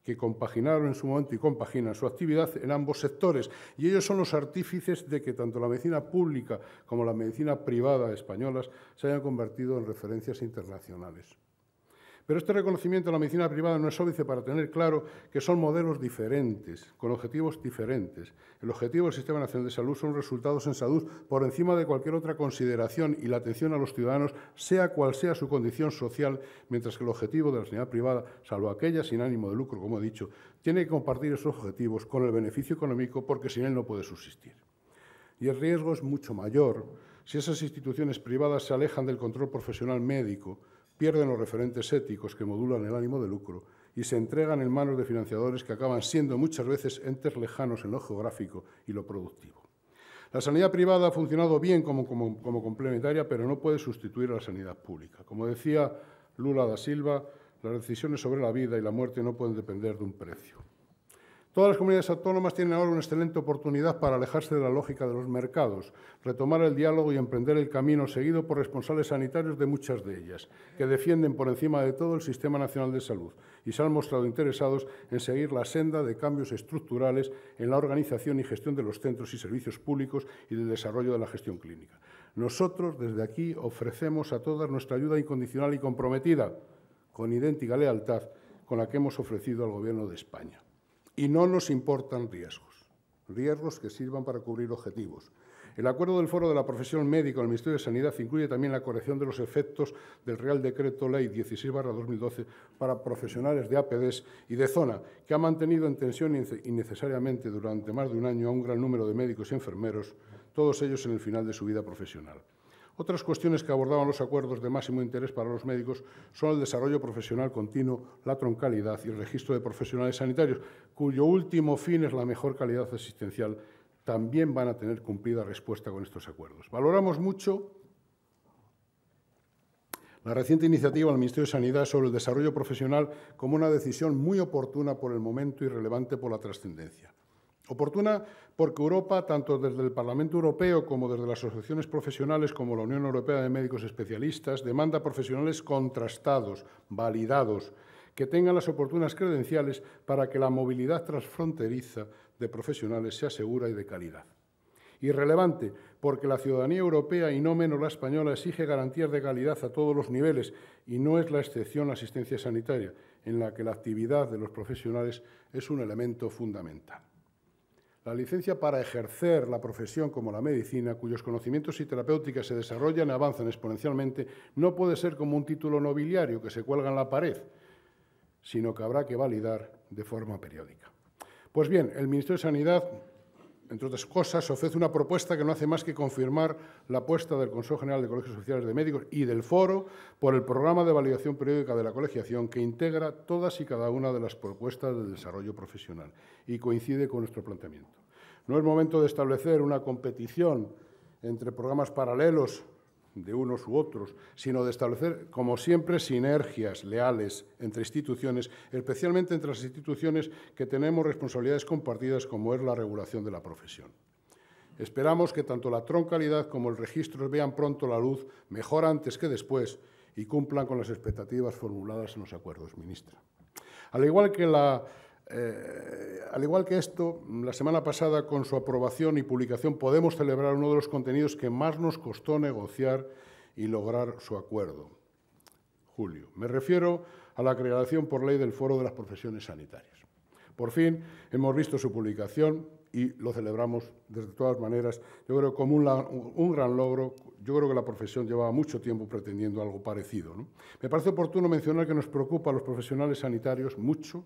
que compaginaron en su momento y compaginan su actividad en ambos sectores. Y ellos son los artífices de que tanto la medicina pública como la medicina privada españolas se hayan convertido en referencias internacionales. Pero este reconocimiento de la medicina privada no es óbice para tener claro que son modelos diferentes, con objetivos diferentes. El objetivo del Sistema Nacional de Salud son resultados en salud por encima de cualquier otra consideración y la atención a los ciudadanos, sea cual sea su condición social, mientras que el objetivo de la sanidad privada, salvo aquella sin ánimo de lucro, como he dicho, tiene que compartir esos objetivos con el beneficio económico porque sin él no puede subsistir. Y el riesgo es mucho mayor si esas instituciones privadas se alejan del control profesional médico, pierden los referentes éticos que modulan el ánimo de lucro y se entregan en manos de financiadores que acaban siendo muchas veces entes lejanos en lo geográfico y lo productivo. La sanidad privada ha funcionado bien como complementaria, pero no puede sustituir a la sanidad pública. Como decía Lula da Silva, las decisiones sobre la vida y la muerte no pueden depender de un precio. Todas las comunidades autónomas tienen ahora una excelente oportunidad para alejarse de la lógica de los mercados, retomar el diálogo y emprender el camino seguido por responsables sanitarios de muchas de ellas, que defienden por encima de todo el Sistema Nacional de Salud y se han mostrado interesados en seguir la senda de cambios estructurales en la organización y gestión de los centros y servicios públicos y del desarrollo de la gestión clínica. Nosotros, desde aquí, ofrecemos a todas nuestra ayuda incondicional y comprometida, con idéntica lealtad con la que hemos ofrecido al Gobierno de España. Y no nos importan riesgos que sirvan para cubrir objetivos. El acuerdo del Foro de la Profesión Médica del Ministerio de Sanidad incluye también la corrección de los efectos del Real Decreto Ley 16/2012 para profesionales de APDs y de zona, que ha mantenido en tensión innecesariamente durante más de un año a un gran número de médicos y enfermeros, todos ellos en el final de su vida profesional. Otras cuestiones que abordaban los acuerdos de máximo interés para los médicos son el desarrollo profesional continuo, la troncalidad y el registro de profesionales sanitarios, cuyo último fin es la mejor calidad asistencial. También van a tener cumplida respuesta con estos acuerdos. Valoramos mucho la reciente iniciativa del Ministerio de Sanidad sobre el desarrollo profesional como una decisión muy oportuna por el momento y relevante por la trascendencia. Oportuna porque Europa, tanto desde el Parlamento Europeo como desde las asociaciones profesionales como la Unión Europea de Médicos Especialistas, demanda profesionales contrastados, validados, que tengan las oportunas credenciales para que la movilidad transfronteriza de profesionales sea segura y de calidad. Irrelevante, porque la ciudadanía europea, y no menos la española, exige garantías de calidad a todos los niveles y no es la excepción la asistencia sanitaria, en la que la actividad de los profesionales es un elemento fundamental. La licencia para ejercer la profesión como la medicina, cuyos conocimientos y terapéuticas se desarrollan y avanzan exponencialmente, no puede ser como un título nobiliario que se cuelga en la pared, sino que habrá que validar de forma periódica. Pues bien, el Ministerio de Sanidad, entre otras cosas, ofrece una propuesta que no hace más que confirmar la apuesta del Consejo General de Colegios Oficiales de Médicos y del Foro por el programa de validación periódica de la colegiación que integra todas y cada una de las propuestas de desarrollo profesional y coincide con nuestro planteamiento. No es momento de establecer una competición entre programas paralelos de unos u otros, sino de establecer, como siempre, sinergias leales entre instituciones, especialmente entre las instituciones que tenemos responsabilidades compartidas, como es la regulación de la profesión. Esperamos que tanto la troncalidad como el registro vean pronto la luz, mejor antes que después, y cumplan con las expectativas formuladas en los acuerdos, ministra. Al igual que esto, la semana pasada, con su aprobación y publicación, podemos celebrar uno de los contenidos que más nos costó negociar y lograr su acuerdo. Julio. Me refiero a la creación por ley del Foro de las Profesiones Sanitarias. Por fin hemos visto su publicación y lo celebramos de todas maneras, yo creo, como un gran logro. Yo creo que la profesión llevaba mucho tiempo pretendiendo algo parecido, ¿no? Me parece oportuno mencionar que nos preocupa a los profesionales sanitarios mucho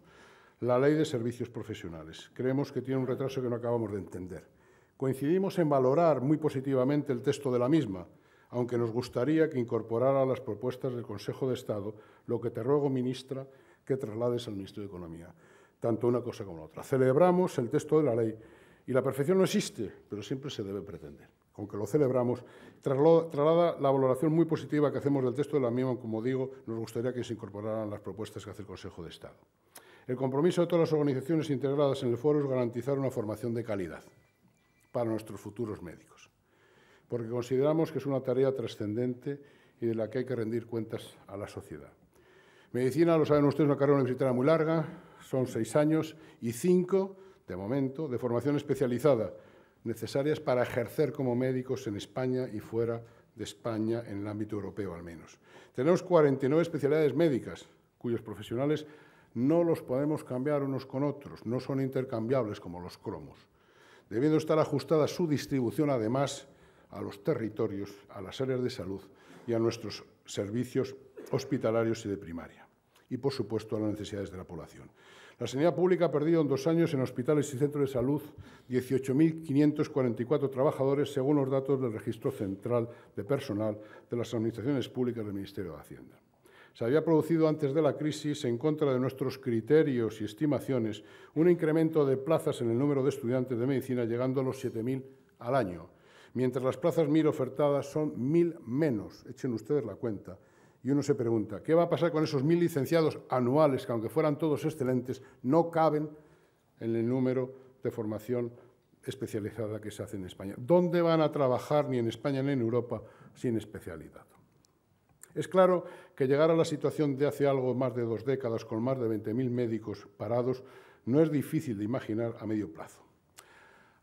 la Ley de Servicios Profesionales. Creemos que tiene un retraso que no acabamos de entender. Coincidimos en valorar muy positivamente el texto de la misma, aunque nos gustaría que incorporara a las propuestas del Consejo de Estado, lo que te ruego, ministra, que traslades al Ministerio de Economía, tanto una cosa como la otra. Celebramos el texto de la ley y la perfección no existe, pero siempre se debe pretender. Aunque lo celebramos, traslada la valoración muy positiva que hacemos del texto de la misma. Como digo, nos gustaría que se incorporaran las propuestas que hace el Consejo de Estado. El compromiso de todas las organizaciones integradas en el foro es garantizar una formación de calidad para nuestros futuros médicos, porque consideramos que es una tarea trascendente y de la que hay que rendir cuentas a la sociedad. Medicina, lo saben ustedes, es una carrera universitaria muy larga, son 6 años y 5, de momento, de formación especializada, necesarias para ejercer como médicos en España y fuera de España, en el ámbito europeo al menos. Tenemos 49 especialidades médicas, cuyos profesionales no los podemos cambiar unos con otros, no son intercambiables como los cromos, debiendo estar ajustada su distribución, además, a los territorios, a las áreas de salud y a nuestros servicios hospitalarios y de primaria, y, por supuesto, a las necesidades de la población. La sanidad pública ha perdido en 2 años en hospitales y centros de salud 18.544 trabajadores, según los datos del Registro Central de Personal de las Administraciones Públicas del Ministerio de Hacienda. Se había producido antes de la crisis, en contra de nuestros criterios y estimaciones, un incremento de plazas en el número de estudiantes de medicina, llegando a los 7.000 al año, mientras las plazas MIR ofertadas son 1.000 menos. Echen ustedes la cuenta. Y uno se pregunta, ¿qué va a pasar con esos 1.000 licenciados anuales que, aunque fueran todos excelentes, no caben en el número de formación especializada que se hace en España? ¿Dónde van a trabajar, ni en España ni en Europa, sin especialidad? Es claro que llegar a la situación de hace algo más de 2 décadas, con más de 20.000 médicos parados, no es difícil de imaginar a medio plazo.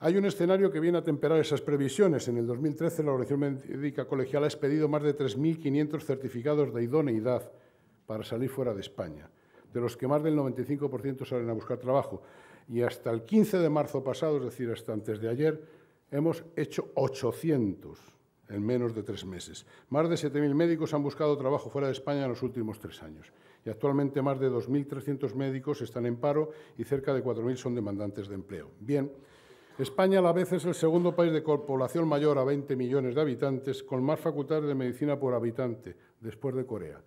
Hay un escenario que viene a temperar esas previsiones. En el 2013, la Organización Médica Colegial ha expedido más de 3.500 certificados de idoneidad para salir fuera de España, de los que más del 95% salen a buscar trabajo. Y hasta el 15 de marzo pasado, es decir, hasta antes de ayer, hemos hecho 800 en menos de 3 meses. Más de 7.000 médicos han buscado trabajo fuera de España en los últimos 3 años. Y actualmente más de 2.300 médicos están en paro y cerca de 4.000 son demandantes de empleo. Bien, España a la vez es el segundo país de población mayor a 20 millones de habitantes con más facultades de medicina por habitante, después de Corea.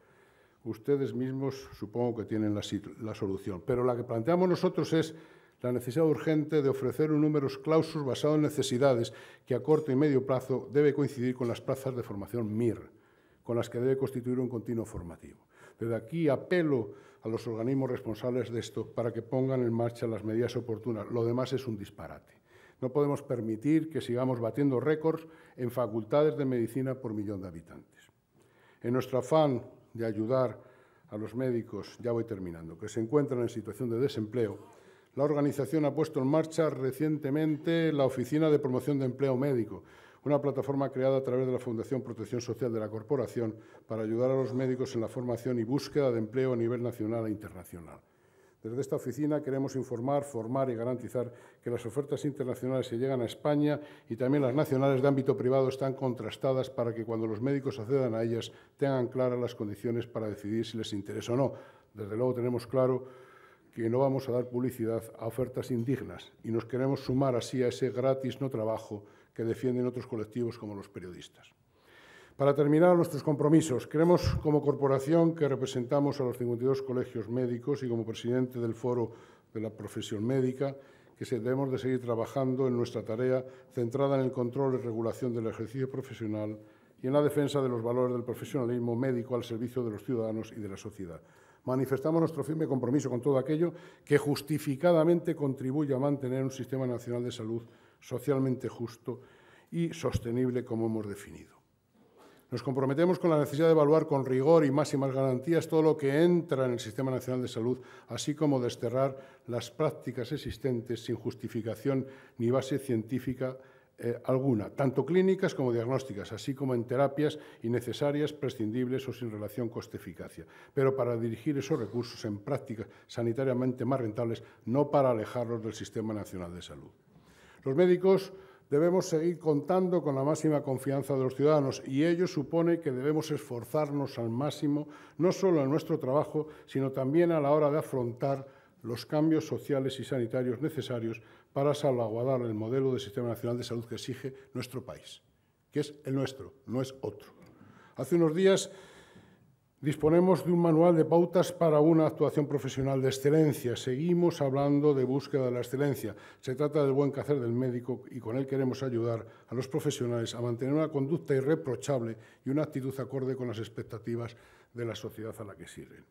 Ustedes mismos supongo que tienen la solución, pero la que planteamos nosotros es la necesidad urgente de ofrecer un numerus clausus basado en necesidades que a corto y medio plazo debe coincidir con las plazas de formación MIR, con las que debe constituir un continuo formativo. Desde aquí apelo a los organismos responsables de esto para que pongan en marcha las medidas oportunas. Lo demás es un disparate. No podemos permitir que sigamos batiendo récords en facultades de medicina por millón de habitantes. En nuestro afán de ayudar a los médicos, ya voy terminando, que se encuentran en situación de desempleo, la organización ha puesto en marcha recientemente la Oficina de Promoción de Empleo Médico, una plataforma creada a través de la Fundación Protección Social de la Corporación para ayudar a los médicos en la formación y búsqueda de empleo a nivel nacional e internacional. Desde esta oficina queremos informar, formar y garantizar que las ofertas internacionales que llegan a España y también las nacionales de ámbito privado están contrastadas para que cuando los médicos accedan a ellas tengan claras las condiciones para decidir si les interesa o no. Desde luego tenemos claro que no vamos a dar publicidad a ofertas indignas y nos queremos sumar así a ese gratis no trabajo que defienden otros colectivos como los periodistas. Para terminar, nuestros compromisos. Creemos, como corporación que representamos a los 52 colegios médicos y como presidente del Foro de la Profesión Médica, que debemos de seguir trabajando en nuestra tarea centrada en el control y regulación del ejercicio profesional y en la defensa de los valores del profesionalismo médico al servicio de los ciudadanos y de la sociedad. Manifestamos nuestro firme compromiso con todo aquello que justificadamente contribuye a mantener un sistema nacional de salud socialmente justo y sostenible, como hemos definido. Nos comprometemos con la necesidad de evaluar con rigor y máximas garantías todo lo que entra en el Sistema Nacional de Salud, así como desterrar las prácticas existentes sin justificación ni base científica alguna, tanto clínicas como diagnósticas, así como en terapias innecesarias, prescindibles o sin relación coste-eficacia, pero para dirigir esos recursos en prácticas sanitariamente más rentables, no para alejarlos del Sistema Nacional de Salud. Los médicos debemos seguir contando con la máxima confianza de los ciudadanos y ello supone que debemos esforzarnos al máximo, no solo en nuestro trabajo, sino también a la hora de afrontar los cambios sociales y sanitarios necesarios para salvaguardar el modelo de Sistema Nacional de Salud que exige nuestro país, que es el nuestro, no es otro. Hace unos días disponemos de un manual de pautas para una actuación profesional de excelencia. Seguimos hablando de búsqueda de la excelencia. Se trata del buen quehacer del médico y con él queremos ayudar a los profesionales a mantener una conducta irreprochable y una actitud acorde con las expectativas de la sociedad a la que sirven.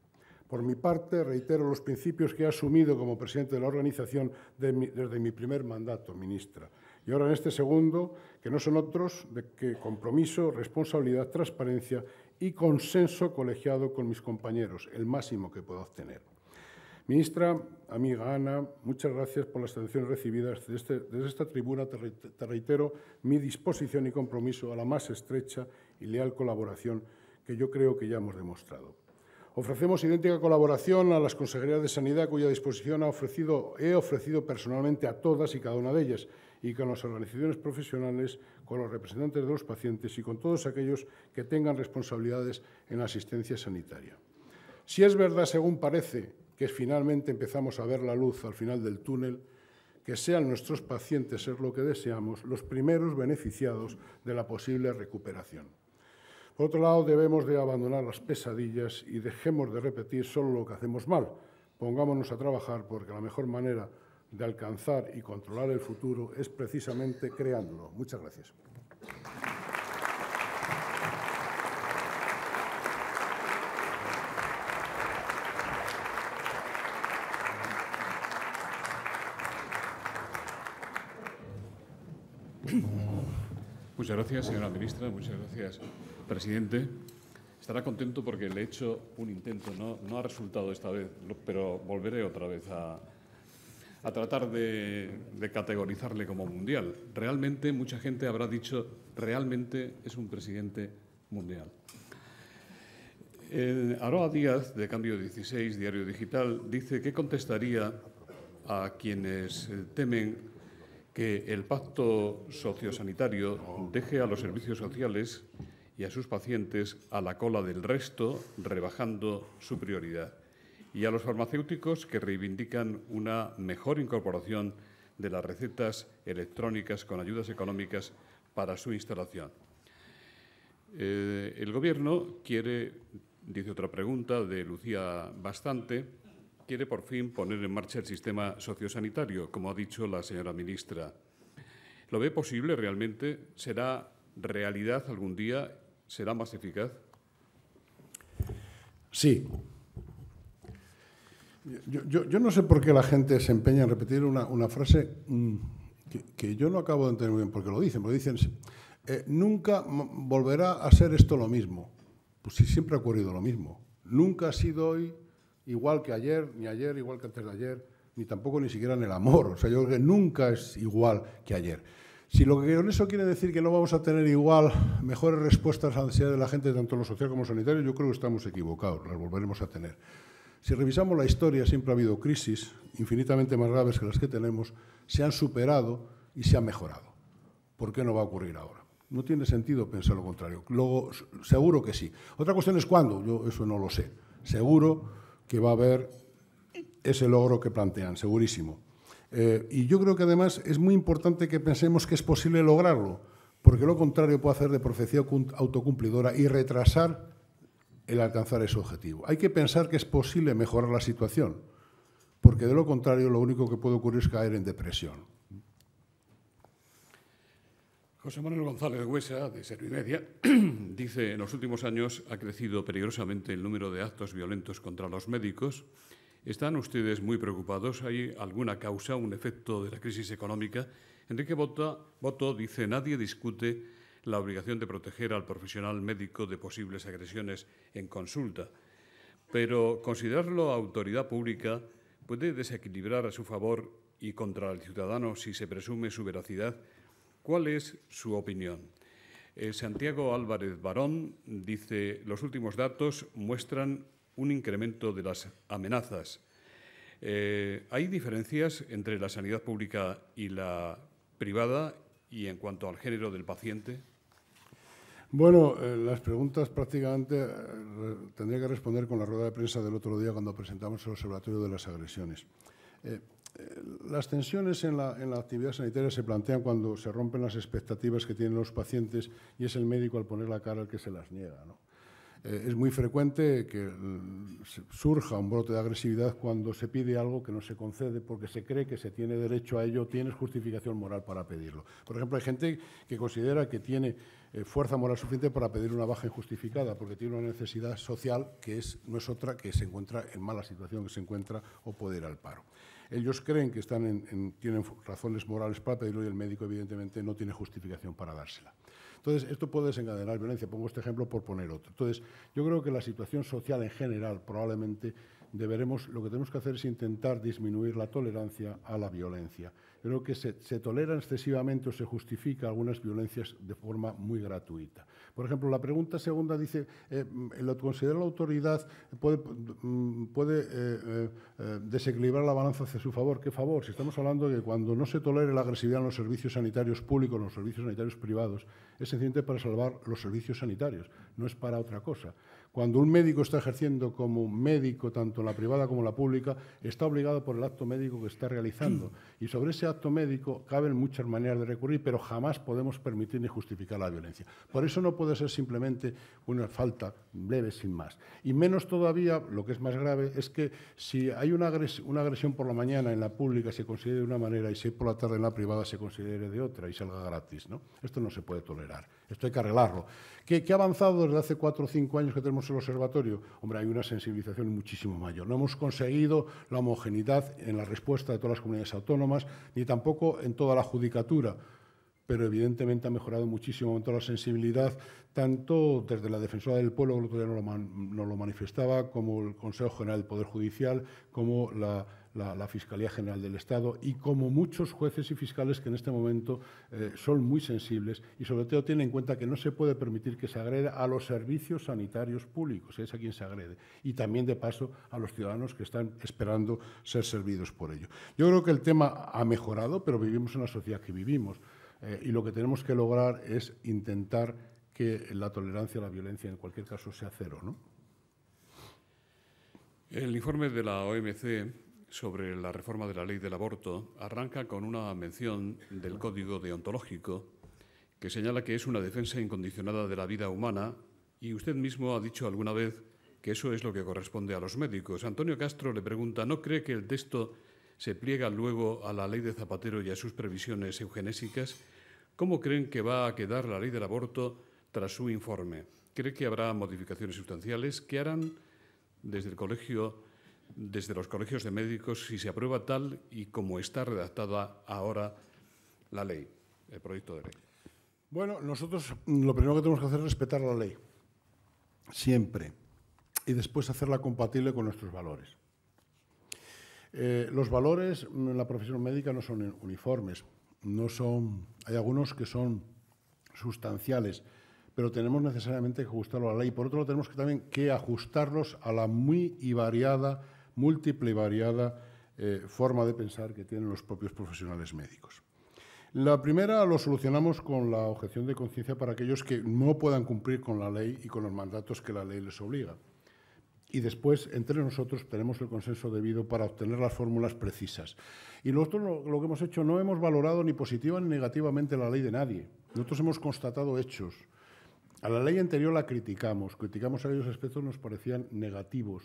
Por mi parte, reitero los principios que he asumido como presidente de la organización desde mi primer mandato, ministra. Y ahora en este segundo, que no son otros de que compromiso, responsabilidad, transparencia y consenso colegiado con mis compañeros, el máximo que puedo obtener. Ministra, amiga Ana, muchas gracias por las atenciones recibidas. Desde esta tribuna te reitero mi disposición y compromiso a la más estrecha y leal colaboración que yo creo que ya hemos demostrado. Ofrecemos idéntica colaboración a las consejerías de Sanidad, cuya disposición he ofrecido personalmente a todas y cada una de ellas, y con las organizaciones profesionales, con los representantes de los pacientes y con todos aquellos que tengan responsabilidades en la asistencia sanitaria. Si es verdad, según parece, que finalmente empezamos a ver la luz al final del túnel, que sean nuestros pacientes, es lo que deseamos, los primeros beneficiados de la posible recuperación. Por otro lado, debemos de abandonar las pesadillas y dejemos de repetir solo lo que hacemos mal. Pongámonos a trabajar porque la mejor manera de alcanzar y controlar el futuro es precisamente creándolo. Muchas gracias. Muchas gracias, señora ministra. Muchas gracias, presidente. Estará contento porque le he hecho un intento. No ha resultado esta vez, pero volveré otra vez a tratar de categorizarle como mundial. Realmente, mucha gente habrá dicho, realmente es un presidente mundial. Aroa Díaz, de Cambio 16, Diario Digital, dice que contestaría a quienes temen que el pacto sociosanitario deje a los servicios sociales y a sus pacientes a la cola del resto, rebajando su prioridad, y a los farmacéuticos que reivindican una mejor incorporación de las recetas electrónicas con ayudas económicas para su instalación. El Gobierno quiere, dice otra pregunta de Lucía Bastante, quiere por fin poner en marcha el sistema sociosanitario, como ha dicho la señora ministra. ¿Lo ve posible realmente? ¿Será realidad algún día? ¿Será más eficaz? Sí. Yo no sé por qué la gente se empeña en repetir una frase que yo no acabo de entender muy bien por qué lo dicen. Porque dicen, nunca volverá a ser esto lo mismo. Pues sí, siempre ha ocurrido lo mismo. Nunca ha sido hoy igual que ayer, ni ayer igual que antes de ayer, ni tampoco ni siquiera en el amor. O sea, yo creo que nunca es igual que ayer. Si lo que con eso quiere decir que no vamos a tener igual mejores respuestas a la necesidad de la gente, tanto en lo social como en lo sanitario, yo creo que estamos equivocados, las volveremos a tener. Si revisamos la historia, siempre ha habido crisis infinitamente más graves que las que tenemos, se han superado y se han mejorado. ¿Por qué no va a ocurrir ahora? No tiene sentido pensar lo contrario. Luego, seguro que sí. Otra cuestión es cuándo, yo eso no lo sé. Seguro que va a haber ese logro que plantean, segurísimo. Y yo creo que además es muy importante que pensemos que es posible lograrlo, porque lo contrario puede hacer de profecía autocumplidora y retrasar el alcanzar ese objetivo. Hay que pensar que es posible mejorar la situación, porque de lo contrario lo único que puede ocurrir es caer en depresión. José Manuel González Huesa, de Servimedia, dice: en los últimos años ha crecido peligrosamente el número de actos violentos contra los médicos. ¿Están ustedes muy preocupados? ¿Hay alguna causa, un efecto de la crisis económica? Enrique Boto dice: nadie discute la obligación de proteger al profesional médico de posibles agresiones en consulta, pero considerarlo autoridad pública puede desequilibrar a su favor y contra el ciudadano si se presume su veracidad. ¿Cuál es su opinión? Santiago Álvarez Barón dice: los últimos datos muestran un incremento de las amenazas. ¿Hay diferencias entre la sanidad pública y la privada y en cuanto al género del paciente? Bueno, las preguntas prácticamente tendría que responder con la rueda de prensa del otro día cuando presentamos el Observatorio de las Agresiones. Las tensiones en la actividad sanitaria se plantean cuando se rompen las expectativas que tienen los pacientes y es el médico al poner la cara el que se las niega, ¿no? Es muy frecuente que surja un brote de agresividad cuando se pide algo que no se concede porque se cree que se tiene derecho a ello, tienes justificación moral para pedirlo. Por ejemplo, hay gente que considera que tiene fuerza moral suficiente para pedir una baja injustificada porque tiene una necesidad social que no es otra que se encuentra en mala situación, que se encuentra o puede ir al paro. Ellos creen que tienen razones morales para pedirlo y el médico, evidentemente, no tiene justificación para dársela. Entonces, esto puede desencadenar violencia. Pongo este ejemplo por poner otro. Entonces, yo creo que la situación social en general, probablemente, lo que tenemos que hacer es intentar disminuir la tolerancia a la violencia. Yo creo que se toleran excesivamente o se justifica algunas violencias de forma muy gratuita. Por ejemplo, la pregunta segunda dice, ¿considera la autoridad puede desequilibrar la balanza hacia su favor? ¿Qué favor? Si estamos hablando de que cuando no se tolere la agresividad en los servicios sanitarios públicos, en los servicios sanitarios privados, es sencillamente para salvar los servicios sanitarios, no es para otra cosa. Cuando un médico está ejerciendo como médico, tanto en la privada como en la pública, está obligado por el acto médico que está realizando. Y sobre ese acto médico caben muchas maneras de recurrir, pero jamás podemos permitir ni justificar la violencia. Por eso no puede ser simplemente una falta leve sin más. Y menos todavía, lo que es más grave, es que si hay una agresión por la mañana en la pública se considere de una manera y si por la tarde en la privada se considere de otra y salga gratis, ¿no? Esto no se puede tolerar. Esto hay que arreglarlo. ¿Qué ha avanzado desde hace 4 o 5 años que tenemos el observatorio? Hombre, hay una sensibilización muchísimo mayor. No hemos conseguido la homogeneidad en la respuesta de todas las comunidades autónomas, ni tampoco en toda la judicatura, pero evidentemente ha mejorado muchísimo en toda la sensibilidad, tanto desde la Defensora del Pueblo, que el otro día nos lo manifestaba, como el Consejo General del Poder Judicial, como la Fiscalía General del Estado y como muchos jueces y fiscales que en este momento son muy sensibles y sobre todo tienen en cuenta que no se puede permitir que se agreda a los servicios sanitarios públicos, es a quien se agrede, y también de paso a los ciudadanos que están esperando ser servidos por ello. Yo creo que el tema ha mejorado, pero vivimos en la sociedad que vivimos y lo que tenemos que lograr es intentar que la tolerancia a la violencia en cualquier caso sea cero, ¿no? El informe de la OMC sobre la reforma de la ley del aborto arranca con una mención del Código Deontológico que señala que es una defensa incondicionada de la vida humana y usted mismo ha dicho alguna vez que eso es lo que corresponde a los médicos. Antonio Castro le pregunta, ¿no cree que el texto se pliega luego a la ley de Zapatero y a sus previsiones eugenésicas? ¿Cómo creen que va a quedar la ley del aborto tras su informe? ¿Cree que habrá modificaciones sustanciales? ¿Qué harán desde los colegios de médicos si se aprueba tal y como está redactada ahora la ley, el proyecto de ley? Bueno, nosotros lo primero que tenemos que hacer es respetar la ley, siempre, y después hacerla compatible con nuestros valores. Los valores en la profesión médica no son uniformes, hay algunos que son sustanciales, pero tenemos necesariamente que ajustarlo a la ley. Por otro lado, tenemos también que ajustarlos a la múltiple y variada forma de pensar que tienen los propios profesionales médicos. La primera lo solucionamos con la objeción de conciencia para aquellos que no puedan cumplir con la ley y con los mandatos que la ley les obliga. Y después, entre nosotros, tenemos el consenso debido para obtener las fórmulas precisas. Y nosotros lo que hemos hecho, no hemos valorado ni positiva ni negativamente la ley de nadie. Nosotros hemos constatado hechos. A la ley anterior la criticamos aquellos aspectos que nos parecían negativos,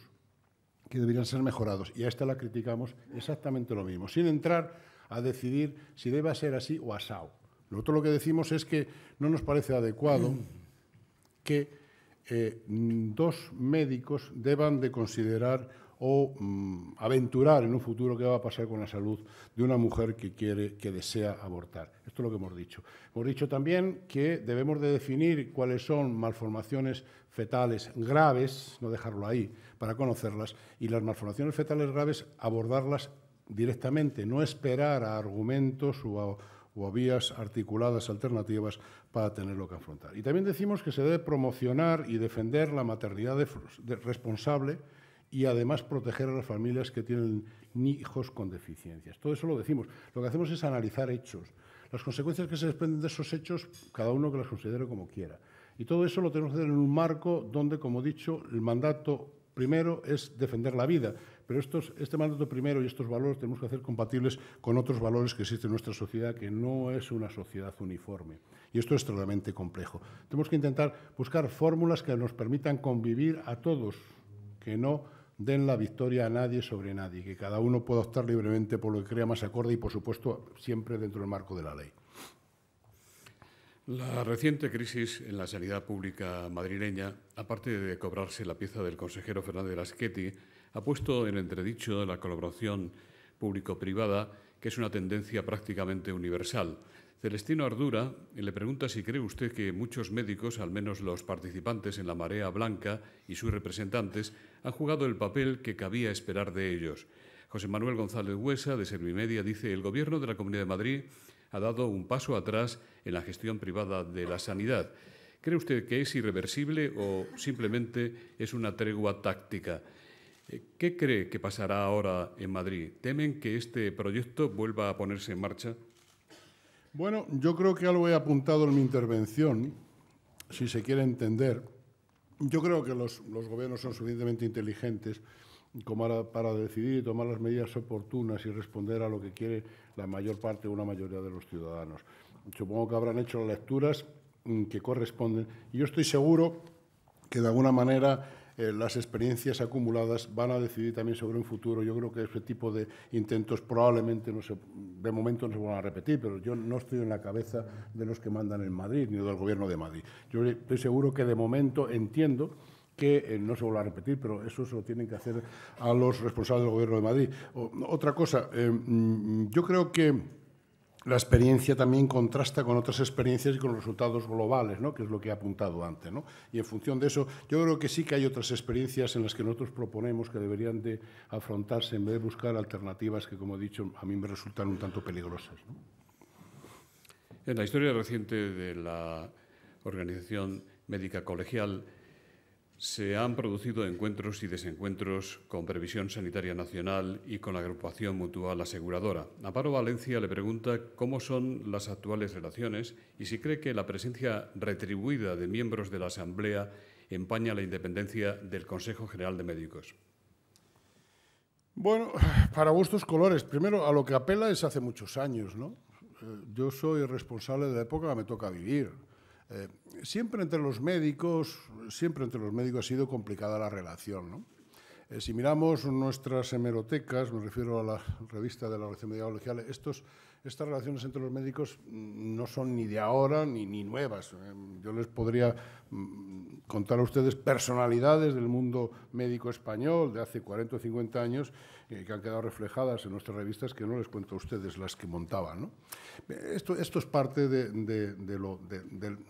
que deberían ser mejorados. Y a esta la criticamos exactamente lo mismo, sin entrar a decidir si debe ser así o asao. Nosotros lo que decimos es que no nos parece adecuado que 2 médicos deban de considerar o aventurar en un futuro qué va a pasar con la salud de una mujer que desea abortar. Esto es lo que hemos dicho. Hemos dicho también que debemos de definir cuáles son malformaciones fetales graves, no dejarlo ahí, para conocerlas, y las malformaciones fetales graves abordarlas directamente, no esperar a argumentos o a vías articuladas alternativas para tenerlo que afrontar. Y también decimos que se debe promocionar y defender la maternidad responsable y además proteger a las familias que tienen hijos con deficiencias. Todo eso lo decimos. Lo que hacemos es analizar hechos. Las consecuencias que se desprenden de esos hechos, cada uno que las considere como quiera. Y todo eso lo tenemos que hacer en un marco donde, como he dicho, el mandato primero es defender la vida, pero este mandato primero y estos valores tenemos que hacer compatibles con otros valores que existen en nuestra sociedad, que no es una sociedad uniforme. Y esto es extremadamente complejo. Tenemos que intentar buscar fórmulas que nos permitan convivir a todos, que no den la victoria a nadie sobre nadie, que cada uno pueda optar libremente por lo que crea más acorde y, por supuesto, siempre dentro del marco de la ley. La reciente crisis en la sanidad pública madrileña, aparte de cobrarse la pieza del consejero Fernández Laschetti, ha puesto en entredicho la colaboración público-privada, que es una tendencia prácticamente universal. Celestino Ardura le pregunta si cree usted que muchos médicos, al menos los participantes en la Marea Blanca y sus representantes, han jugado el papel que cabía esperar de ellos. José Manuel González Huesa, de Servimedia, dice: el Gobierno de la Comunidad de Madrid ha dado un paso atrás en la gestión privada de la sanidad. ¿Cree usted que es irreversible o simplemente es una tregua táctica? ¿Qué cree que pasará ahora en Madrid? ¿Temen que este proyecto vuelva a ponerse en marcha? Bueno, yo creo que algo he apuntado en mi intervención, si se quiere entender, Yo creo que los gobiernos son suficientemente inteligentes como para decidir y tomar las medidas oportunas y responder a lo que quiere la mayor parte o una mayoría de los ciudadanos. Supongo que habrán hecho las lecturas que corresponden y yo estoy seguro que de alguna manera las experiencias acumuladas van a decidir también sobre un futuro. Yo creo que ese tipo de intentos probablemente de momento no se van a repetir, pero yo no estoy en la cabeza de los que mandan en Madrid ni del Gobierno de Madrid. Yo estoy seguro que de momento entiendo que no se vuelva a repetir, pero eso se lo tienen que hacer a los responsables del Gobierno de Madrid. Otra cosa, yo creo que la experiencia también contrasta con otras experiencias y con los resultados globales, ¿no? Que es lo que he apuntado antes, ¿no? Y en función de eso, yo creo que sí que hay otras experiencias en las que nosotros proponemos que deberían de afrontarse en vez de buscar alternativas que, como he dicho, a mí me resultan un tanto peligrosas, ¿no? En la historia reciente de la Organización Médica Colegial se han producido encuentros y desencuentros con Previsión Sanitaria Nacional y con la Agrupación Mutual Aseguradora. Amparo Valencia le pregunta cómo son las actuales relaciones y si cree que la presencia retribuida de miembros de la Asamblea empaña la independencia del Consejo General de Médicos. Bueno, para gustos colores. Primero, a lo que apela es hace muchos años, ¿no? Yo soy responsable de la época que me toca vivir. Siempre entre los médicos ha sido complicada la relación, ¿no? Si miramos nuestras hemerotecas, me refiero a la revista de la Organización Médica Colegial, estas relaciones entre los médicos no son ni de ahora ni nuevas. Yo les podría contar a ustedes personalidades del mundo médico español de hace 40 o 50 años que han quedado reflejadas en nuestras revistas que no les cuento a ustedes las que montaban, ¿no? Esto es parte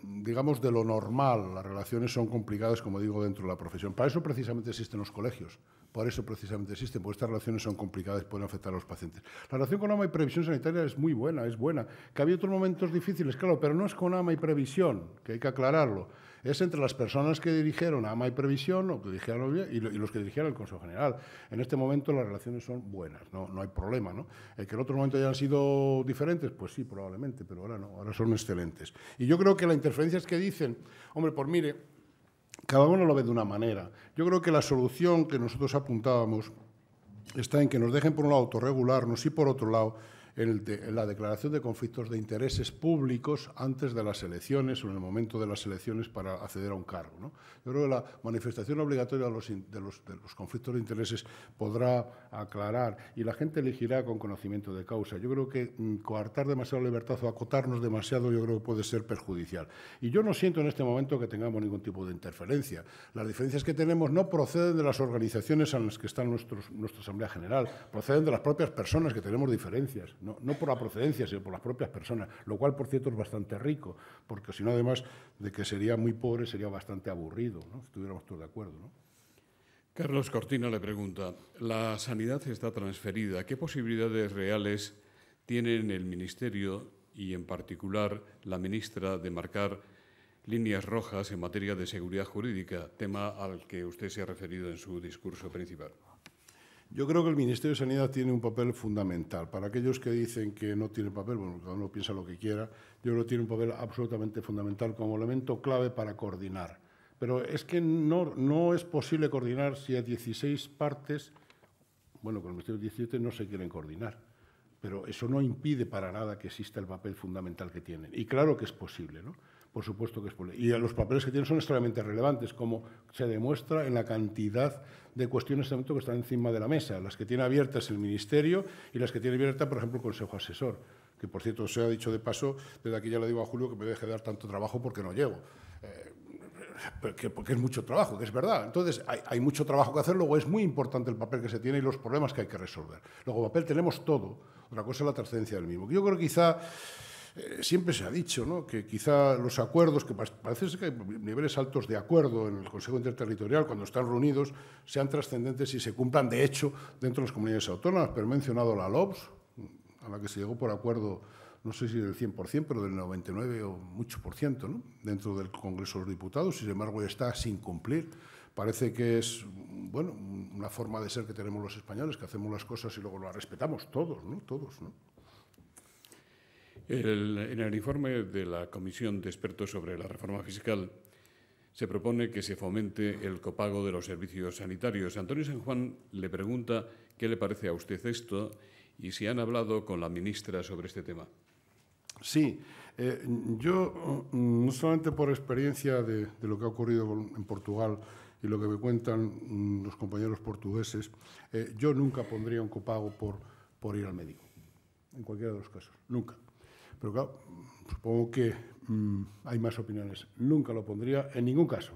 digamos, de lo normal. Las relaciones son complicadas, como digo, dentro de la profesión. Para eso precisamente existen los colegios. Por eso precisamente existen, porque estas relaciones son complicadas y pueden afectar a los pacientes. La relación con AMA y previsión sanitaria es muy buena, es buena. Que había otros momentos difíciles, claro, pero no es con AMA y previsión, que hay que aclararlo. Es entre las personas que dirigieron AMA y previsión o que dirigieron, y los que dirigieron el Consejo General. En este momento las relaciones son buenas, no hay problema, ¿no? Que en otro momento hayan sido diferentes, pues sí, probablemente, pero ahora no, ahora son excelentes. Y yo creo que las interferencias que dicen, hombre, pues mire, cada uno lo ve de una manera. Yo creo que la solución que nosotros apuntábamos está en que nos dejen, por un lado, autorregularnos y, por otro lado, en la declaración de conflictos de intereses públicos antes de las elecciones o en el momento de las elecciones para acceder a un cargo, ¿no? Yo creo que la manifestación obligatoria de los conflictos de intereses podrá aclarar y la gente elegirá con conocimiento de causa. Yo creo que coartar demasiado la libertad o acotarnos demasiado yo creo que puede ser perjudicial. Y yo no siento en este momento que tengamos ningún tipo de interferencia. Las diferencias que tenemos no proceden de las organizaciones en las que está nuestra Asamblea General, proceden de las propias personas que tenemos diferencias. No por la procedencia, sino por las propias personas, lo cual, por cierto, es bastante rico, porque si no, además de que sería muy pobre, sería bastante aburrido, ¿no? Si estuviéramos todos de acuerdo, ¿no? Carlos Cortina le pregunta, la sanidad está transferida, ¿qué posibilidades reales tienen el Ministerio y, en particular, la ministra de marcar líneas rojas en materia de seguridad jurídica, tema al que usted se ha referido en su discurso principal? Yo creo que el Ministerio de Sanidad tiene un papel fundamental. Para aquellos que dicen que no tiene papel, bueno, cada uno piensa lo que quiera, yo creo que tiene un papel absolutamente fundamental como elemento clave para coordinar. Pero es que no es posible coordinar si a 16 partes, bueno, con el Ministerio 17 no se quieren coordinar. Pero eso no impide para nada que exista el papel fundamental que tienen. Y claro que es posible, ¿no? Por supuesto que es posible. Y los papeles que tienen son extremadamente relevantes, como se demuestra en la cantidad de cuestiones de momento que están encima de la mesa, las que tiene abiertas el Ministerio y las que tiene abierta, por ejemplo, el Consejo Asesor, que, por cierto, se ha dicho de paso, desde aquí ya le digo a Julio que me deje de dar tanto trabajo porque no llego. Porque es mucho trabajo, que es verdad. Entonces, hay mucho trabajo que hacer, luego es muy importante el papel que se tiene y los problemas que hay que resolver. Luego, papel tenemos todo, otra cosa es la trascendencia del mismo. Yo creo que quizá, siempre se ha dicho, ¿no?, que quizá los acuerdos, que parece que hay niveles altos de acuerdo en el Consejo Interterritorial, cuando están reunidos, sean trascendentes y se cumplan de hecho dentro de las comunidades autónomas. Pero he mencionado la LOPS, a la que se llegó por acuerdo, no sé si del 100%, pero del 99% o mucho por ciento, ¿no?, dentro del Congreso de los Diputados, y sin embargo está sin cumplir. Parece que es, bueno, una forma de ser que tenemos los españoles, que hacemos las cosas y luego las respetamos todos, ¿no? Todos, ¿no? En el informe de la Comisión de Expertos sobre la Reforma Fiscal se propone que se fomente el copago de los servicios sanitarios. Antonio San Juan le pregunta qué le parece a usted esto y si han hablado con la ministra sobre este tema. Sí, yo, no solamente por experiencia de lo que ha ocurrido en Portugal y lo que me cuentan los compañeros portugueses, yo nunca pondría un copago por ir al médico, en cualquiera de los casos, nunca. Pero claro, supongo que hay más opiniones. Nunca lo pondría en ningún caso.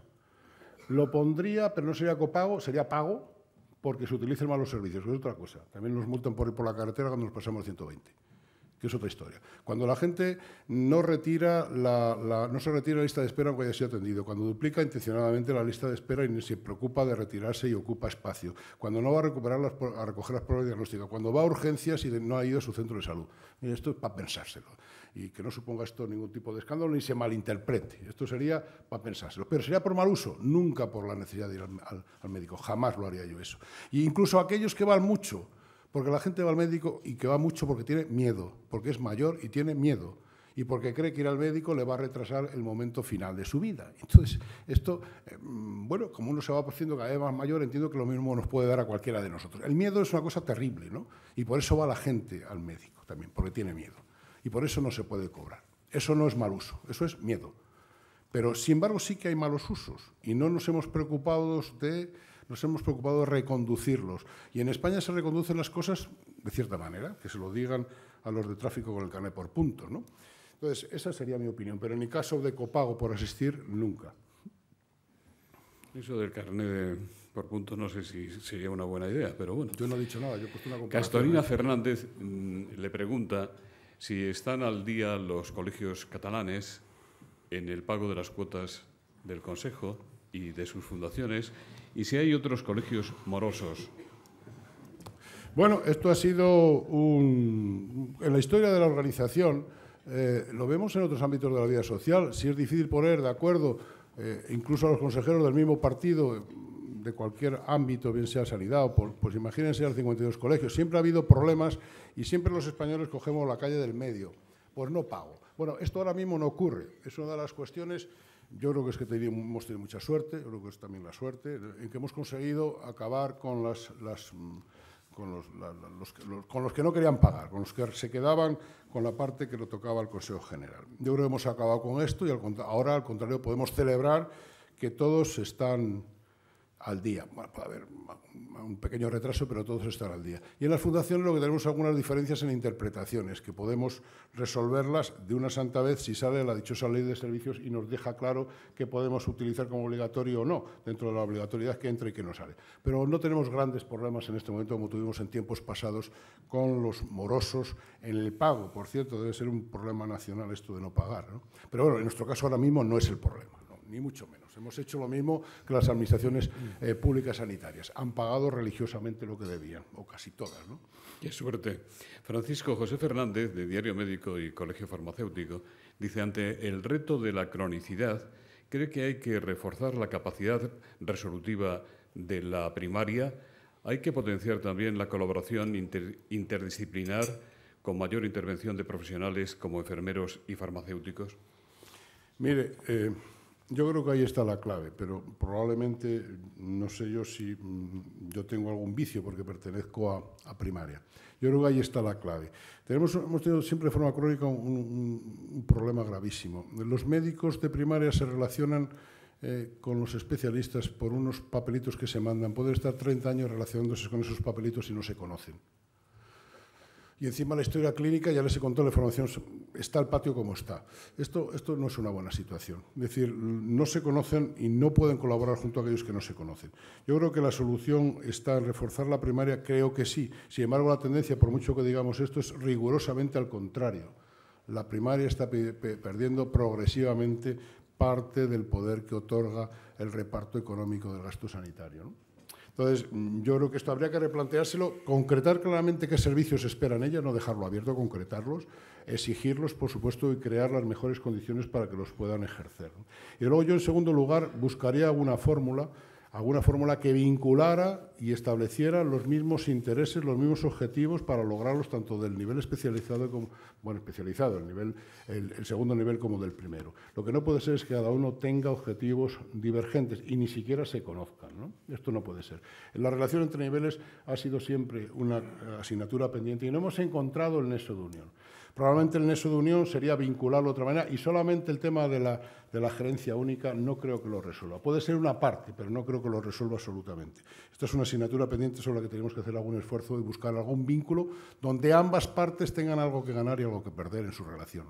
Lo pondría, pero no sería copago, sería pago, porque se utilicen mal los servicios, que es otra cosa. También nos multan por ir por la carretera cuando nos pasamos el 120. Que es otra historia. Cuando la gente no se retira la lista de espera aunque haya sido atendido, cuando duplica intencionadamente la lista de espera y ni se preocupa de retirarse y ocupa espacio, cuando no va a recoger las pruebas diagnósticas, cuando va a urgencias y no ha ido a su centro de salud. Y esto es para pensárselo. Y que no suponga esto ningún tipo de escándalo ni se malinterprete. Esto sería para pensárselo. Pero sería por mal uso, nunca por la necesidad de ir al médico. Jamás lo haría yo eso. E incluso aquellos que van mucho, porque la gente va al médico y que va mucho porque tiene miedo, porque es mayor y tiene miedo, y porque cree que ir al médico le va a retrasar el momento final de su vida. Entonces, esto, bueno, como uno se va haciendo cada vez más mayor, entiendo que lo mismo nos puede dar a cualquiera de nosotros. El miedo es una cosa terrible, ¿no? Y por eso va la gente al médico también, porque tiene miedo. Y por eso no se puede cobrar. Eso no es mal uso, eso es miedo. Pero, sin embargo, sí que hay malos usos y no nos hemos preocupado de reconducirlos. Y en España se reconducen las cosas de cierta manera, que se lo digan a los de tráfico con el carnet por puntos, ¿no? Entonces, esa sería mi opinión, pero en el caso de copago por asistir, nunca. Eso del carnet por puntos no sé si sería una buena idea, pero bueno. Yo no he dicho nada, yo he puesto una comparación. Castorina Fernández le pregunta si están al día los colegios catalanes en el pago de las cuotas del Consejo y de sus fundaciones, y si hay otros colegios morosos. Bueno, esto ha sido en la historia de la organización, lo vemos en otros ámbitos de la vida social. Si es difícil poner de acuerdo incluso a los consejeros del mismo partido de cualquier ámbito, bien sea sanidad o pues imagínense los 52 colegios. Siempre ha habido problemas y siempre los españoles cogemos la calle del medio. Pues no pago. Bueno, esto ahora mismo no ocurre. Es una de las cuestiones. Yo creo que es que hemos tenido mucha suerte, yo creo que es también la suerte, en que hemos conseguido acabar con con los que no querían pagar, con los que se quedaban con la parte que le tocaba al Consejo General. Yo creo que hemos acabado con esto y ahora, al contrario, podemos celebrar que todos están al día. Bueno, puede haber un pequeño retraso, pero todos están al día. Y en las fundaciones lo que tenemos algunas diferencias en interpretaciones, que podemos resolverlas de una santa vez si sale la dichosa ley de servicios y nos deja claro que podemos utilizar como obligatorio o no, dentro de la obligatoriedad que entra y que no sale. Pero no tenemos grandes problemas en este momento como tuvimos en tiempos pasados con los morosos en el pago. Por cierto, debe ser un problema nacional esto de no pagar, ¿no? Pero bueno, en nuestro caso ahora mismo no es el problema, ¿no? Ni mucho menos. Hemos hecho lo mismo que las administraciones públicas sanitarias. Han pagado religiosamente lo que debían, o casi todas, ¿no? Qué suerte. Francisco José Fernández, de Diario Médico y Colegio Farmacéutico, dice, ante el reto de la cronicidad, cree que hay que reforzar la capacidad resolutiva de la primaria. Hay que potenciar también la colaboración interdisciplinar con mayor intervención de profesionales como enfermeros y farmacéuticos. Mire, yo creo que ahí está la clave, pero probablemente, no sé yo si yo tengo algún vicio porque pertenezco a primaria. Yo creo que ahí está la clave. Hemos tenido siempre de forma crónica un problema gravísimo. Los médicos de primaria se relacionan con los especialistas por unos papelitos que se mandan. Pueden estar 30 años relacionándose con esos papelitos y no se conocen. Y encima la historia clínica, ya les he contado la información, está el patio como está. Esto no es una buena situación. Es decir, no se conocen y no pueden colaborar junto a aquellos que no se conocen. Yo creo que la solución está en reforzar la primaria, creo que sí. Sin embargo, la tendencia, por mucho que digamos esto, es rigurosamente al contrario. La primaria está perdiendo progresivamente parte del poder que otorga el reparto económico del gasto sanitario, ¿no? Entonces, yo creo que esto habría que replanteárselo, concretar claramente qué servicios esperan ellas, no dejarlo abierto, concretarlos, exigirlos, por supuesto, y crear las mejores condiciones para que los puedan ejercer, ¿no? Y luego yo, en segundo lugar, buscaría alguna fórmula, alguna fórmula que vinculara y estableciera los mismos intereses, los mismos objetivos para lograrlos tanto del nivel especializado como, bueno, especializado, el segundo nivel como del primero. Lo que no puede ser es que cada uno tenga objetivos divergentes y ni siquiera se conozcan, ¿no? Esto no puede ser. La relación entre niveles ha sido siempre una asignatura pendiente y no hemos encontrado el nexo de unión. Probablemente el nexo de unión sería vincularlo de otra manera y solamente el tema de la gerencia única no creo que lo resuelva. Puede ser una parte, pero no creo que lo resuelva absolutamente. Esta es una asignatura pendiente sobre la que tenemos que hacer algún esfuerzo y buscar algún vínculo donde ambas partes tengan algo que ganar y algo que perder en su relación.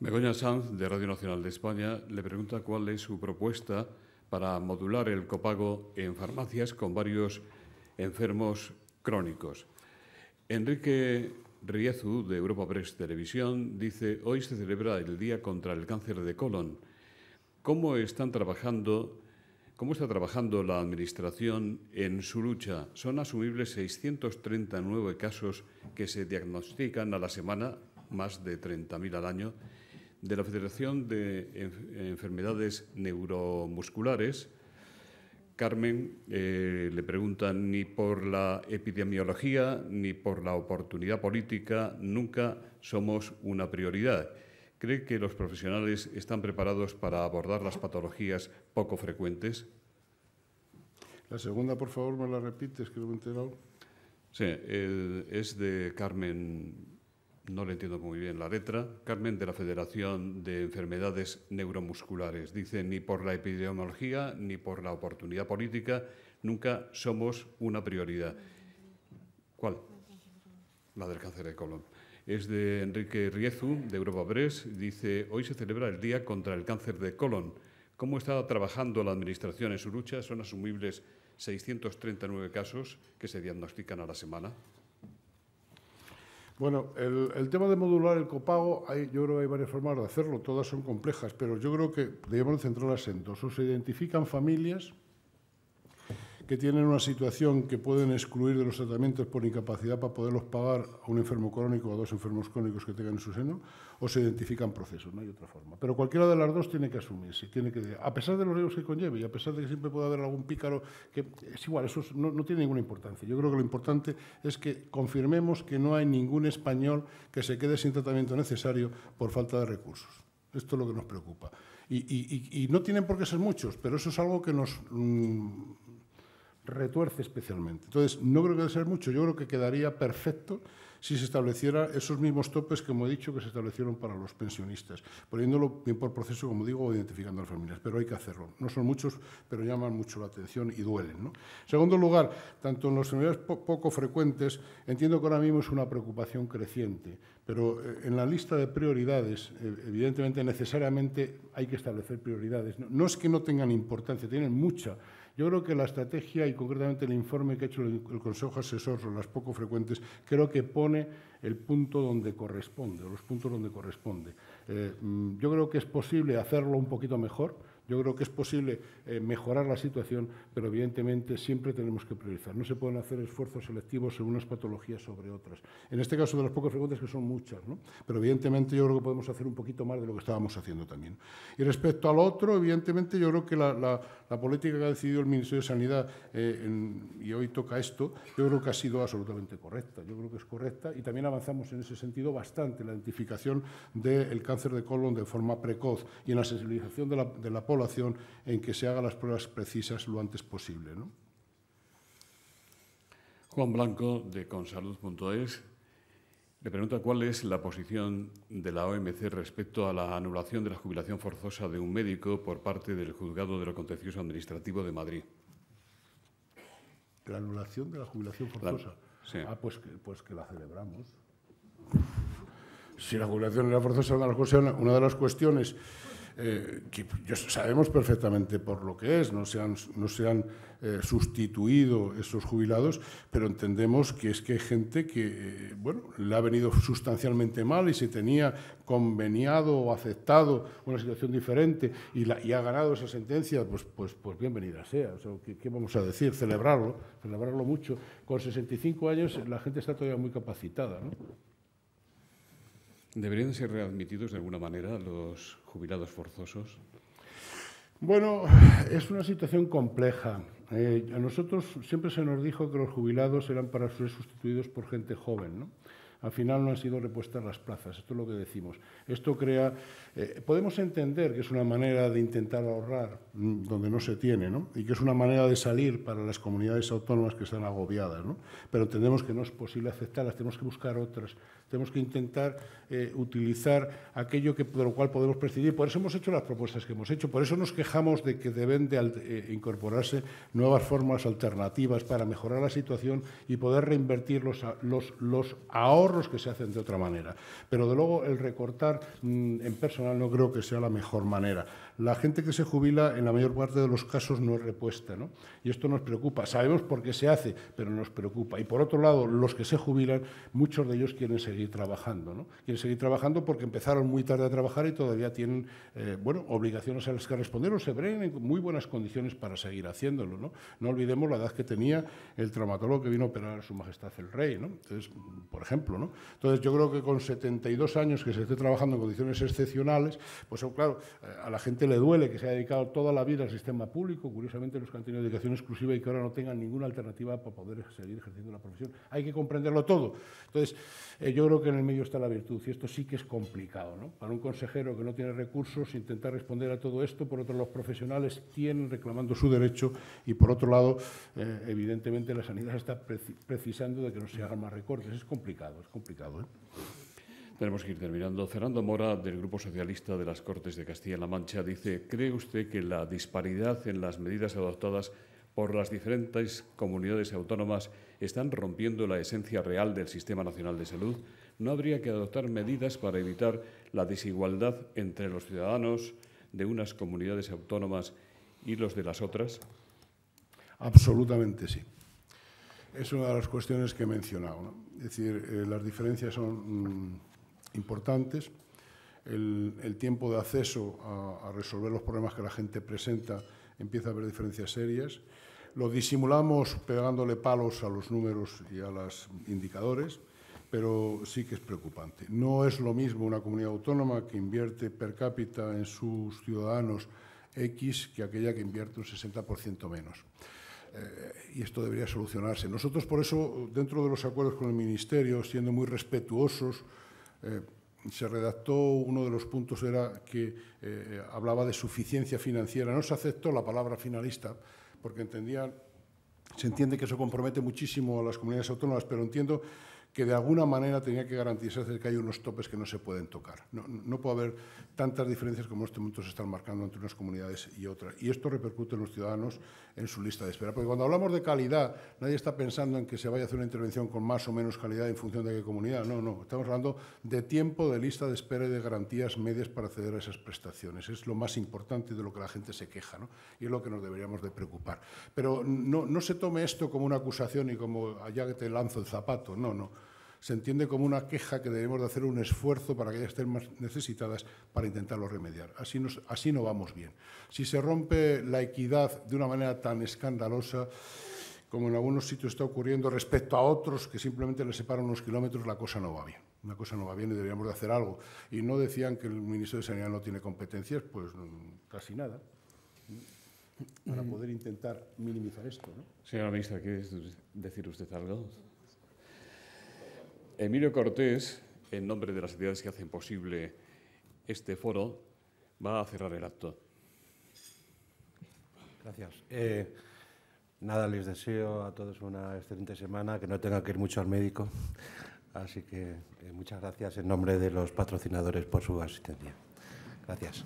Begoña Sanz, de Radio Nacional de España, le pregunta cuál es su propuesta para modular el copago en farmacias con varios enfermos crónicos. Enrique Riezu, de Europa Press Televisión, dice: hoy se celebra el Día contra el Cáncer de Colon. ¿Cómo está trabajando la Administración en su lucha? Son asumibles 639 casos que se diagnostican a la semana, más de 30.000 al año, de la Federación de Enfermedades Neuromusculares. Carmen le pregunta: ni por la epidemiología ni por la oportunidad política nunca somos una prioridad. ¿Cree que los profesionales están preparados para abordar las patologías poco frecuentes? La segunda, por favor, me la repites, que no me he enterado. Sí, es de Carmen, no le entiendo muy bien la letra, Carmen, de la Federación de Enfermedades Neuromusculares. Dice: ni por la epidemiología ni por la oportunidad política nunca somos una prioridad. ¿Cuál? La del cáncer de colon. Es de Enrique Riezu, de Europa Press. Dice: hoy se celebra el Día contra el Cáncer de Colon. ¿Cómo está trabajando la Administración en su lucha? Son asumibles 639 casos que se diagnostican a la semana. Bueno, el tema de modular el copago, yo creo que hay varias formas de hacerlo, todas son complejas, pero yo creo que debemos centrarlas en dos. O se identifican familias que tienen una situación que pueden excluir de los tratamientos por incapacidad para poderlos pagar a un enfermo crónico o a dos enfermos crónicos que tengan en su seno, o se identifican procesos, no hay otra forma. Pero cualquiera de las dos tiene que asumirse, a pesar de los riesgos que conlleve y a pesar de que siempre pueda haber algún pícaro, que es igual, eso no tiene ninguna importancia. Yo creo que lo importante es que confirmemos que no hay ningún español que se quede sin tratamiento necesario por falta de recursos. Esto es lo que nos preocupa. Y no tienen por qué ser muchos, pero eso es algo que nos retuerce especialmente. Entonces, no creo que debe ser mucho, yo creo que quedaría perfecto si se estableciera esos mismos topes, como he dicho, que se establecieron para los pensionistas, poniéndolo bien por proceso, como digo, o identificando a las familias, pero hay que hacerlo. No son muchos, pero llaman mucho la atención y duelen, ¿no? En segundo lugar, tanto en las enfermedades poco frecuentes, entiendo que ahora mismo es una preocupación creciente, pero en la lista de prioridades, evidentemente, necesariamente hay que establecer prioridades. No es que no tengan importancia, tienen mucha. Yo creo que la estrategia y concretamente el informe que ha hecho el Consejo Asesor sobre las poco frecuentes, creo que pone el punto donde corresponde, o los puntos donde corresponde. Yo creo que es posible hacerlo un poquito mejor, yo creo que es posible mejorar la situación, pero evidentemente siempre tenemos que priorizar. No se pueden hacer esfuerzos selectivos en unas patologías sobre otras. En este caso de las poco frecuentes, que son muchas, ¿no? Pero evidentemente yo creo que podemos hacer un poquito más de lo que estábamos haciendo también. Y respecto al otro, evidentemente yo creo que la política que ha decidido el Ministerio de Sanidad, y hoy toca esto, yo creo que ha sido absolutamente correcta. Yo creo que es correcta y también avanzamos en ese sentido bastante, la identificación del cáncer de colon de forma precoz y en la sensibilización de la población en que se hagan las pruebas precisas lo antes posible, ¿no? Juan Blanco, de consalud.es, le pregunta cuál es la posición de la OMC respecto a la anulación de la jubilación forzosa de un médico por parte del Juzgado de lo Contencioso Administrativo de Madrid. ¿La anulación de la jubilación forzosa? Sí. Pues que la celebramos. Si la jubilación era forzosa, una de las cuestiones que sabemos perfectamente por lo que es, no se han sustituido esos jubilados, pero entendemos que es que hay gente que le ha venido sustancialmente mal y se tenía conveniado o aceptado una situación diferente y ha ganado esa sentencia, pues bienvenida sea. O sea, ¿qué vamos a decir? Celebrarlo mucho. Con 65 años la gente está todavía muy capacitada, ¿no? ¿Deberían ser readmitidos de alguna manera los jubilados forzosos? Bueno, es una situación compleja. A nosotros siempre se nos dijo que los jubilados eran para ser sustituidos por gente joven, ¿no? Al final no han sido repuestas las plazas, esto es lo que decimos. Esto crea... podemos entender que es una manera de intentar ahorrar donde no se tiene, ¿no? Y que es una manera de salir para las comunidades autónomas que están agobiadas, ¿no? Pero entendemos que no es posible aceptarlas, tenemos que buscar otras, tenemos que intentar utilizar aquello de lo cual podemos prescindir. Por eso hemos hecho las propuestas que hemos hecho, por eso nos quejamos de que deben de incorporarse nuevas formas alternativas para mejorar la situación y poder reinvertir los ahorros que se hacen de otra manera. Pero, de luego, el recortar en personal no creo que sea la mejor manera. La gente que se jubila, en la mayor parte de los casos, no es repuesta, ¿no? Y esto nos preocupa. Sabemos por qué se hace, pero nos preocupa. Y, por otro lado, los que se jubilan, muchos de ellos quieren seguir trabajando, ¿no? Quieren seguir trabajando porque empezaron muy tarde a trabajar y todavía tienen, obligaciones a las que responder o se ven en muy buenas condiciones para seguir haciéndolo, ¿no? No olvidemos la edad que tenía el traumatólogo que vino a operar a Su Majestad el Rey, ¿no? Entonces, por ejemplo, ¿no? Entonces, yo creo que con 72 años que se esté trabajando en condiciones excepcionales, pues claro, a la gente le duele que se haya dedicado toda la vida al sistema público, curiosamente los que han tenido dedicación exclusiva y que ahora no tengan ninguna alternativa para poder seguir ejerciendo la profesión. Hay que comprenderlo todo. Entonces, yo creo que en el medio está la virtud y esto sí que es complicado, ¿no? Para un consejero que no tiene recursos, intentar responder a todo esto, por otro lado, los profesionales tienen reclamando su derecho y, por otro lado, evidentemente la sanidad está precisando de que no se hagan más recortes. Es complicado, ¿eh? Tenemos que ir terminando. Fernando Mora, del Grupo Socialista de las Cortes de Castilla-La Mancha, dice: ¿cree usted que la disparidad en las medidas adoptadas por las diferentes comunidades autónomas están rompiendo la esencia real del Sistema Nacional de Salud? ¿No habría que adoptar medidas para evitar la desigualdad entre los ciudadanos de unas comunidades autónomas y los de las otras? Absolutamente sí. Es una de las cuestiones que he mencionado, ¿no? Es decir, las diferencias son importantes. El tiempo de acceso a resolver los problemas que la gente presenta empieza a haber diferencias serias. Lo disimulamos pegándole palos a los números y a los indicadores, pero sí que es preocupante. No es lo mismo una comunidad autónoma que invierte per cápita en sus ciudadanos X que aquella que invierte un 60% menos. Y esto debería solucionarse. Nosotros, por eso, dentro de los acuerdos con el Ministerio, siendo muy respetuosos, se redactó, uno de los puntos era que hablaba de suficiencia financiera. No se aceptó la palabra finalista porque se entiende que eso compromete muchísimo a las comunidades autónomas, pero entiendo que de alguna manera tenía que garantizarse que hay unos topes que no se pueden tocar. No puede haber tantas diferencias como en este momento se están marcando entre unas comunidades y otras. Y esto repercute en los ciudadanos en su lista de espera. Porque cuando hablamos de calidad, nadie está pensando en que se vaya a hacer una intervención con más o menos calidad en función de qué comunidad. No. Estamos hablando de tiempo, de lista de espera y de garantías medias para acceder a esas prestaciones. Es lo más importante de lo que la gente se queja, ¿no? Y es lo que nos deberíamos de preocupar. Pero no se tome esto como una acusación y como allá que te lanzo el zapato. No. Se entiende como una queja que debemos de hacer un esfuerzo para que ellas estén más necesitadas para intentarlo remediar. Así no vamos bien. Si se rompe la equidad de una manera tan escandalosa como en algunos sitios está ocurriendo respecto a otros que simplemente les separan unos kilómetros, la cosa no va bien. Una cosa no va bien y deberíamos de hacer algo. Y no decían que el Ministerio de Sanidad no tiene competencias, pues casi nada, para poder intentar minimizar esto, ¿no? Señora ministra, ¿quiere decir usted algo? Emilio Cortés, en nombre de las entidades que hacen posible este foro, va a cerrar el acto. Gracias. Nada, les deseo a todos una excelente semana, que no tengan que ir mucho al médico. Así que muchas gracias en nombre de los patrocinadores por su asistencia. Gracias.